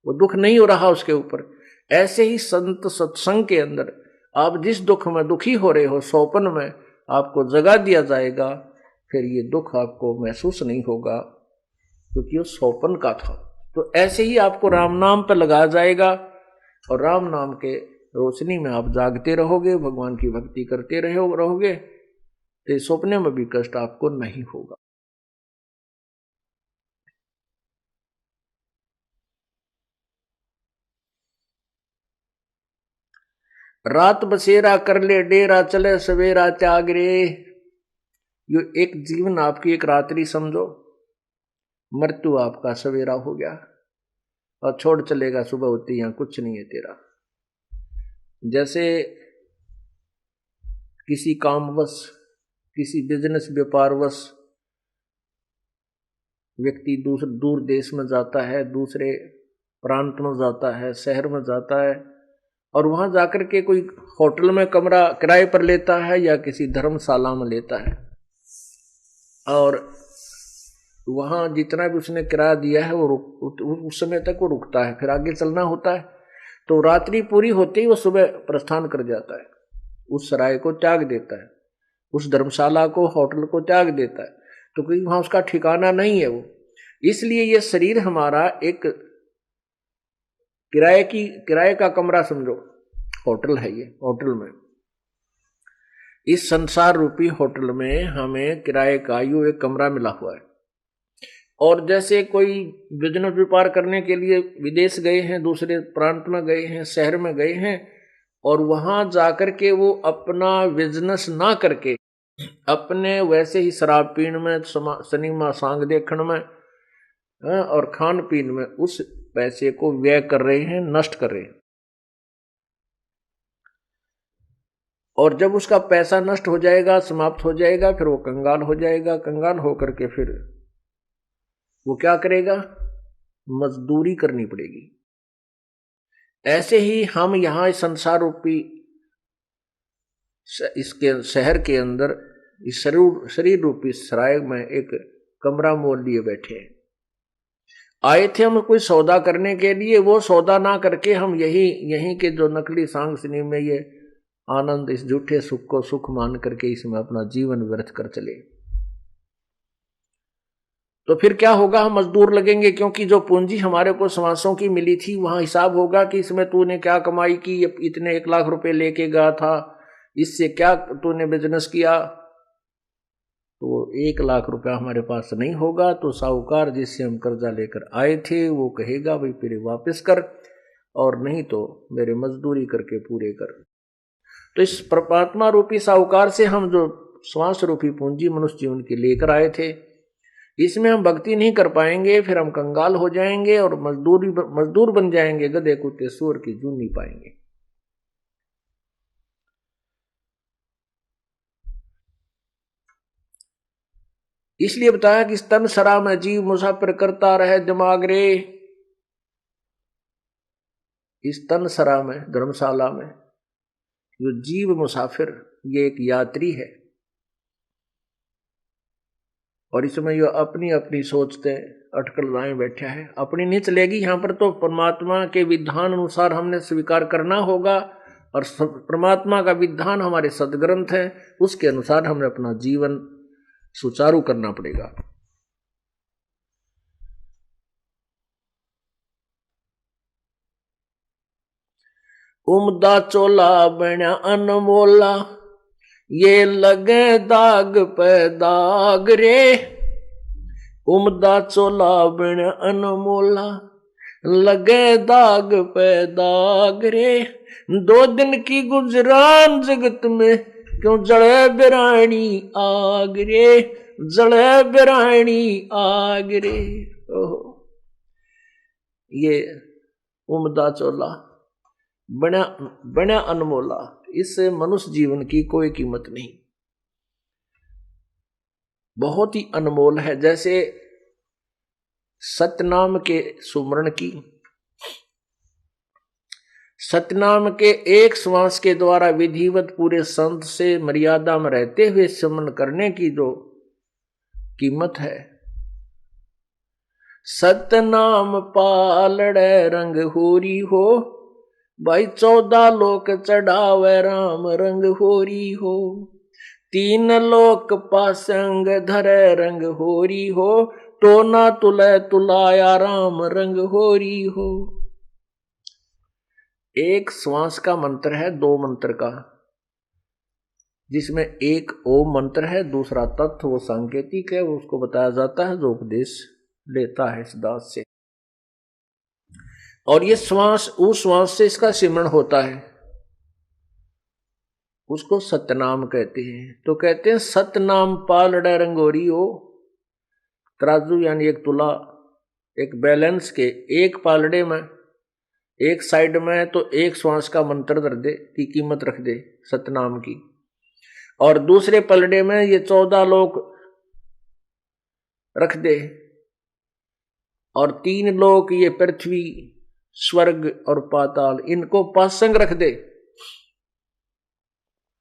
वो दुख नहीं हो रहा उसके ऊपर। ऐसे ही संत सत्संग के अंदर आप जिस दुख में दुखी हो रहे हो, सौपन में आपको जगा दिया जाएगा, फिर ये दुख आपको महसूस नहीं होगा, क्योंकि वो सौपन का था। तो ऐसे ही आपको राम नाम पर लगाया जाएगा, और राम नाम के रोशनी में आप जागते रहोगे, भगवान की भक्ति करते रहोगे, तो सपने में भी कष्ट आपको नहीं होगा। रात बसेरा कर ले डेरा, चले सवेरा त्याग रे। यो एक जीवन आपकी एक रात्रि समझो, मृत्यु आपका सवेरा हो गया, और छोड़ चलेगा सुबह होती, यहां कुछ नहीं है तेरा। जैसे किसी कामवश, किसी बिजनेस व्यापारवश व्यक्ति दूर देश में जाता है, दूसरे प्रांत में जाता है, शहर में जाता है, और वहां जाकर के कोई होटल में कमरा किराए पर लेता है या किसी धर्मशाला में लेता है, और वहां जितना भी उसने किराया दिया है वो उस समय तक वो रुकता है, फिर आगे चलना होता है। तो रात्रि पूरी होते ही वो सुबह प्रस्थान कर जाता है, उस सराय को त्याग देता है, उस धर्मशाला को, होटल को त्याग देता है, तो क्योंकि वहां उसका ठिकाना नहीं है वो। इसलिए ये शरीर हमारा एक किराए का कमरा समझो, होटल है ये। होटल में, इस संसार रूपी होटल में हमें किराए का यूं एक कमरा मिला हुआ है। और जैसे कोई बिजनेस व्यापार करने के लिए विदेश गए हैं, दूसरे प्रांत में गए हैं, शहर में गए हैं, और वहां जाकर के वो अपना बिजनेस ना करके अपने वैसे ही शराब पीने में, सिनेमा सांग देखने में और खान पीन में उस पैसे को व्यय कर रहे हैं, नष्ट कर रहे हैं। और जब उसका पैसा नष्ट हो जाएगा, समाप्त हो जाएगा, फिर वो कंगाल हो जाएगा। कंगाल होकर के फिर वो क्या करेगा? मजदूरी करनी पड़ेगी। ऐसे ही हम यहां संसार रूपी इसके शहर के अंदर इस शरीर रूपी सराय में एक कमरा मोल लिए बैठे हैं। आए थे हम कोई सौदा करने के लिए, वो सौदा ना करके हम यहीं के जो नकली सांग सिनेमा में ये आनंद, इस झूठे सुख को सुख मान करके इसमें अपना जीवन व्यर्थ कर चले, तो फिर क्या होगा? हम मजदूर लगेंगे, क्योंकि जो पूंजी हमारे को समासों की मिली थी वहां हिसाब होगा कि इसमें तूने क्या कमाई की, इतने 1 लाख रुपए लेके गया था, इससे क्या तूने बिजनेस किया। तो 1 लाख रुपया हमारे पास नहीं होगा, तो साहूकार जिससे हम कर्जा लेकर आए थे वो कहेगा भाई फिर वापस कर, और नहीं तो मेरे मजदूरी करके पूरे कर। तो इस परमात्मा रूपी साहूकार से हम जो श्वास रूपी पूंजी मनुष्य जीवन की लेकर आए थे, इसमें हम भक्ति नहीं कर पाएंगे, फिर हम कंगाल हो जाएंगे और मजदूर बन जाएंगे, गधे कुत्ते सूअर की जून नहीं पाएंगे। इसलिए बताया कि तन सरा में जीव मुसाफिर करता रहे दिमाग रे। इस तन सरा में, धर्मशाला में, जो जीव मुसाफिर, ये एक यात्री है, और इसमें ये अपनी अपनी सोचते अटकल लाए बैठा है। अपनी नहीं चलेगी यहां पर, तो परमात्मा के विधान अनुसार हमने स्वीकार करना होगा, और परमात्मा का विधान हमारे सदग्रंथ है, उसके अनुसार हमें अपना जीवन सुचारू करना पड़ेगा। उमदा चोला बना अनमोला, ये लगे दाग पे दाग रे। उमदा चोला बना अनमोला, लगे दाग पे दाग रे। 2 दिन की गुजरान जगत में, क्यों जड़े बिरानी आग रे, जड़े बिरानी आग रे। ओहो, ये उमदा चोला बना अनमोला, इससे मनुष्य जीवन की कोई कीमत नहीं, बहुत ही अनमोल है। जैसे सतनाम के सुमरण की, सतनाम के एक श्वास के द्वारा विधिवत पूरे संत से मर्यादा में रहते हुए स्मरण करने की जो कीमत है, सतनाम पालड़े रंग होरी हो, भाई 14 लोक चढ़ावे राम रंग होरी हो। 3 लोक पासंग धरे रंग होरी हो, तो ना तुले तुलाया राम रंग होरी हो। एक श्वास का मंत्र है, 2 मंत्र का, जिसमें एक ओम मंत्र है, दूसरा तत्व वो सांकेतिक है, उसको बताया जाता है जो उपदेश लेता है इस दास से। और ये श्वास, उस श्वास से इसका सिमरण होता है, उसको सतनाम कहते हैं। तो कहते हैं सतनाम पालड़ा रंगोरी हो, तराजू यानी एक तुला, एक बैलेंस के एक पालड़े में, एक साइड में तो एक श्वास का मंत्र धर दे की कीमत रख दे सतनाम की, और दूसरे पलड़े में ये 14 लोक रख दे, और 3 लोक ये पृथ्वी, स्वर्ग और पाताल, इनको पासंग रख दे।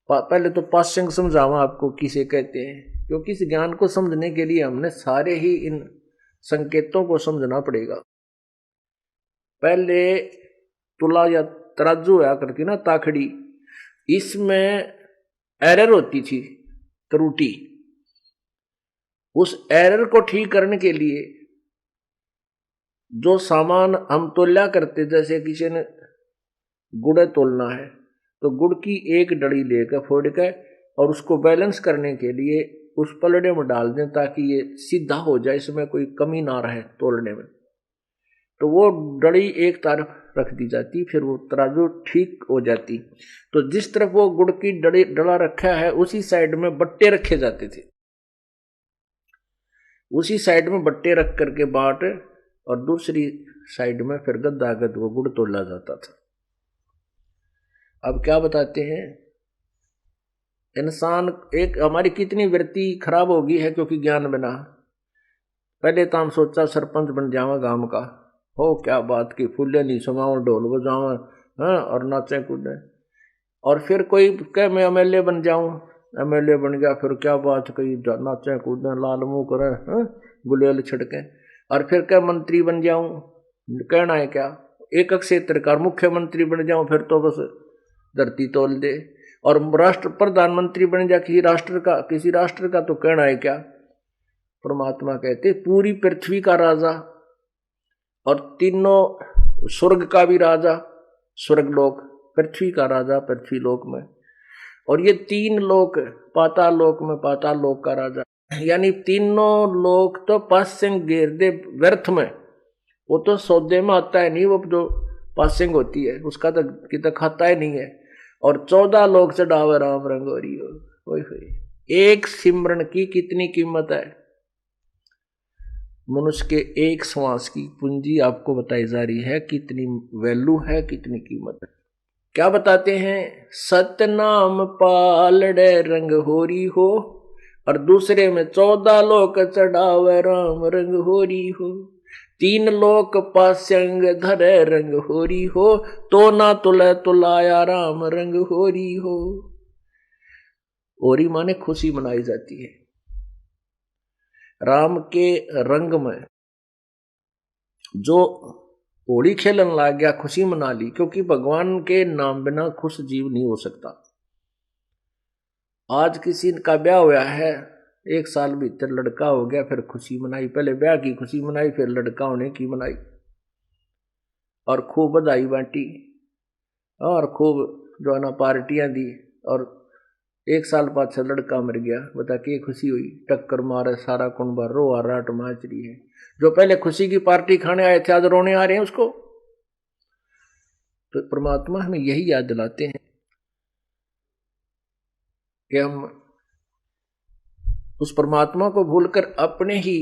पहले तो पासंग समझावा आपको किसे कहते हैं, क्योंकि इस ज्ञान को समझने के लिए हमने सारे ही इन संकेतों को समझना पड़ेगा। पहले तुला या तराजू होया करती ना, ताखड़ी, इसमें एरर होती थी, त्रुटि। उस एरर को ठीक करने के लिए जो सामान हम तोल्या करते, जैसे किसी ने गुड़ तोलना है तो गुड़ की एक डड़ी लेकर फोड़ के और उसको बैलेंस करने के लिए उस पलड़े में डाल दें ताकि ये सीधा हो जाए, इसमें कोई कमी ना रहे तोलने में। तो वो डड़ी एक तरफ रख दी जाती, फिर वो तराजू ठीक हो जाती। तो जिस तरफ वो गुड़ की डला रखा है उसी साइड में बट्टे रखे जाते थे, उसी साइड में बट्टे रख करके बाट, और दूसरी साइड में फिर गद्दागद वो गुड़ तोला जाता था। अब क्या बताते हैं, इंसान एक हमारी कितनी वृत्ति खराब होगी है क्योंकि ज्ञान बिना। पहले तो हम सोचा सरपंच बन जावा गांव का, हो क्या बात की, फूले नहीं समाओ, ढोल बजावा, हाँ, और नाचे कूदे। और फिर कोई कह मैं एमएलए बन जाऊं, एमएलए बन गया, फिर क्या बात कही, नाचे कूदे, लाल मुंह करे, हाँ, गुलेल छिड़के। और फिर क्या मंत्री बन जाऊं, कहना है क्या, एक क्षेत्र का मुख्यमंत्री बन जाऊं, फिर तो बस धरती तोल दे। और राष्ट्र प्रधानमंत्री बन जा किसी राष्ट्र का तो कहना है क्या। परमात्मा कहते पूरी पृथ्वी का राजा और तीनों स्वर्ग का भी राजा, स्वर्गलोक, पृथ्वी का राजा पृथ्वीलोक में, और ये 3 लोक पाताल लोक में पाताल लोक का राजा, यानी तीनों लोक तो पासिंग घेर दे व्यर्थ में। वो तो सौदे में आता है नहीं, वो जो पासिंग होती है उसका तो कितना खाता ही नहीं है। और 14 लोक चढ़ावे राम रंगोरी हो। एक सिमरन की कितनी कीमत है, मनुष्य के एक श्वास की पूंजी आपको बताई जा रही है, कितनी वैल्यू है, कितनी कीमत है। क्या बताते हैं, सतनाम पालड़े रंग होरी हो, और दूसरे में 14 लोक चढ़ावे राम रंग होरी हो। 3 लोक पास्यंग धरे रंग होरी हो, तो ना तुले तुलाया राम रंग होरी हो। होरी माने खुशी मनाई जाती है। राम के रंग में जो होली खेलन लग गया, खुशी मना ली, क्योंकि भगवान के नाम बिना खुश जीव नहीं हो सकता। आज किसी का ब्याह हुआ है, 1 साल भीतर लड़का हो गया, फिर खुशी मनाई, पहले ब्याह की खुशी मनाई, फिर लड़का होने की मनाई, और खूब बधाई बांटी, और खूब जो है ना पार्टियां दी, और 1 साल बाद से लड़का मर गया, बता के खुशी हुई, टक्कर मारे सारा कुंबा, रो आ राट माच रही है। जो पहले खुशी की पार्टी खाने आए थे आज रोने आ रहे हैं उसको। तो परमात्मा हमें यही याद दिलाते हैं कि हम उस परमात्मा को भूलकर अपने ही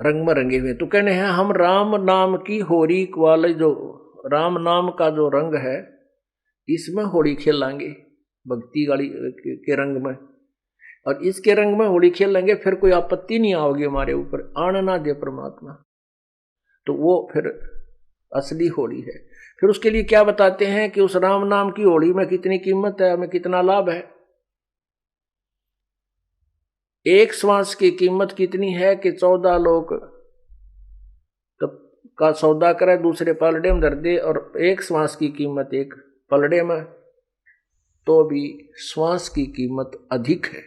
रंग में रंगे हुए। तो कहने हैं हम राम नाम की होली वाले, जो राम नाम का जो रंग है इसमें होली खेलेंगे, भक्ति गाली के रंग में, और इसके रंग में होली खेलेंगे, फिर कोई आपत्ति नहीं आओगी हमारे ऊपर, आने ना दे परमात्मा। तो वो फिर असली होली है। फिर उसके लिए क्या बताते हैं कि उस राम नाम की होली में कितनी कीमत है, हमें कितना लाभ है। एक श्वास की कीमत कितनी है कि 14 लोग का सौदा करे, दूसरे पलड़े में धर दे, और एक श्वास की कीमत एक पलड़े में, तो भी श्वास की कीमत अधिक है।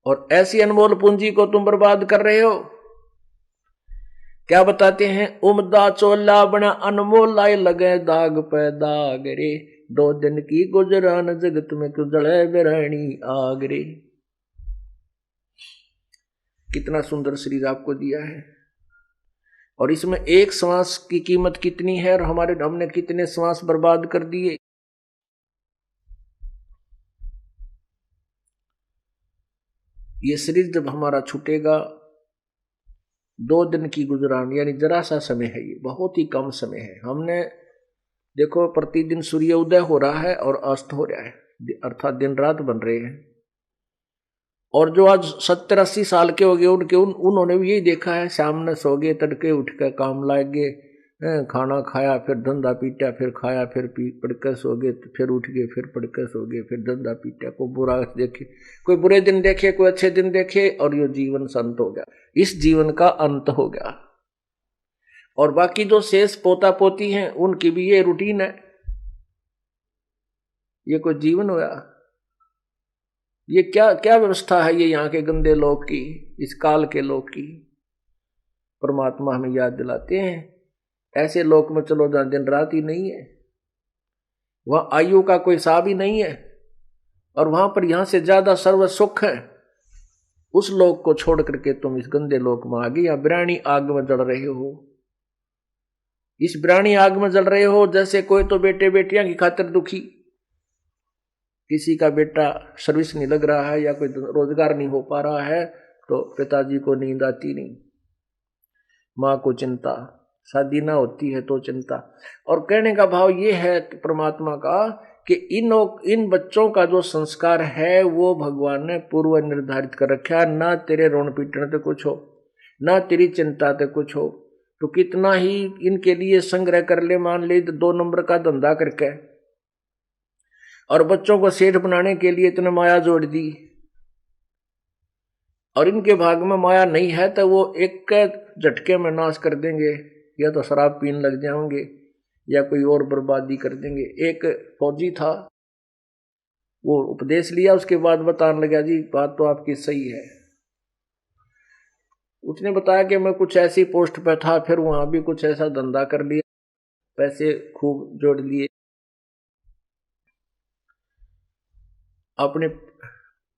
और ऐसी अनमोल पूंजी को तुम बर्बाद कर रहे हो। क्या बताते हैं, उमदा चोला बना अनमोल लाए लगे दाग पे दाग रे, 2 दिन की गुजरान जगत में क्यों जड़े बिरानी आग रे। कितना सुंदर शरीर आपको दिया है, और इसमें एक श्वास की कीमत कितनी है, और हमने कितने श्वास बर्बाद कर दिए। ये शरीर जब हमारा छूटेगा, 2 दिन की गुजरान, यानी जरा सा समय है, ये बहुत ही कम समय है। हमने देखो प्रतिदिन सूर्य उदय हो रहा है और अस्त हो रहा है, अर्थात दिन रात बन रहे हैं। और जो आज 70-80 साल के हो गए, उन्होंने भी यही देखा है, शाम ने सो गए, तड़के उठ कर काम लाग गए, खाना खाया, फिर धंधा पीटा, फिर खाया, फिर पढ़कर सो गए, फिर उठ गए, फिर पढ़कर सो गए, फिर धंधा पीटा। कोई बुरा देखे, कोई बुरे दिन देखे, कोई अच्छे दिन देखे, और ये जीवन संत हो गया। इस जीवन का अंत हो गया। और बाकी जो शेष पोता पोती हैं, उनकी भी ये रूटीन है। ये कोई जीवन होया? ये क्या क्या व्यवस्था है ये यहाँ के गंदे लोग की, इस काल के लोग की। परमात्मा हमें याद दिलाते हैं, ऐसे लोक में चलो जहां दिन रात ही नहीं है, वहां आयु का कोई हिसाब ही नहीं है, और वहां पर यहां से ज्यादा सर्व सुख है। उस लोक को छोड़ करके तुम इस गंदे लोक में आ गए, या बिरानी आग में जल रहे हो। इस बिरानी आग में जल रहे हो, जैसे कोई तो बेटे बेटियां की खातिर दुखी, किसी का बेटा सर्विस नहीं लग रहा है, या कोई रोजगार नहीं हो पा रहा है, तो पिताजी को नींद आती नहीं, माँ को चिंता, शादी ना होती है तो चिंता। और कहने का भाव ये है परमात्मा का कि इन बच्चों का जो संस्कार है वो भगवान ने पूर्व निर्धारित कर रखा। ना तेरे रोन पीटने ते कुछ हो, ना तेरी चिंता ते कुछ हो, तो कितना ही इनके लिए संग्रह कर ले, मान ले 2 नंबर का धंधा करके, और बच्चों को सेठ बनाने के लिए इतने माया जोड़ दी, और इनके भाग में माया नहीं है तो वो एक झटके में नाश कर देंगे, या तो शराब पीने लग जाएंगे, या कोई और बर्बादी कर देंगे। एक फौजी था, वो उपदेश लिया, उसके बाद बताने लगा, जी बात तो आपकी सही है। उसने बताया कि मैं कुछ ऐसी पोस्ट पे था, फिर वहां भी कुछ ऐसा धंधा कर लिया, पैसे खूब जोड़ लिए, अपने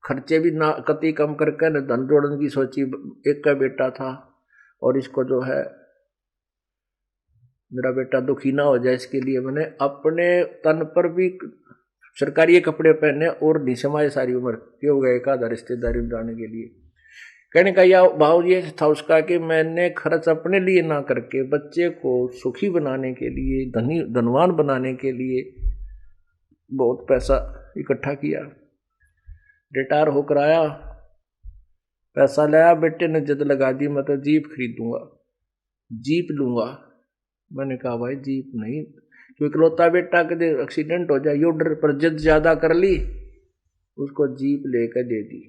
खर्चे भी ना कति कम करके न धन जोड़ने की सोची। एक का बेटा था, और इसको जो है मेरा बेटा दुखी ना हो जाए, इसके लिए मैंने अपने तन पर भी सरकारी कपड़े पहने और निशमाए सारी उम्र के हो गए का रिश्तेदारी में जाने के लिए। कहने का यह भाव ये था उसका कि मैंने खर्च अपने लिए ना करके बच्चे को सुखी बनाने के लिए, धनवान बनाने के लिए बहुत पैसा इकट्ठा किया। रिटायर होकर आया, पैसा लाया, बेटे ने जिद लगा दी, मैं तो जीप खरीदूंगा, जीप लूंगा। मैंने कहा भाई जीप नहीं, क्योंकि इकलौता बेटा कदे एक्सीडेंट हो जाए, योडर पर जिद ज्यादा कर ली, उसको जीप लेकर दे दी।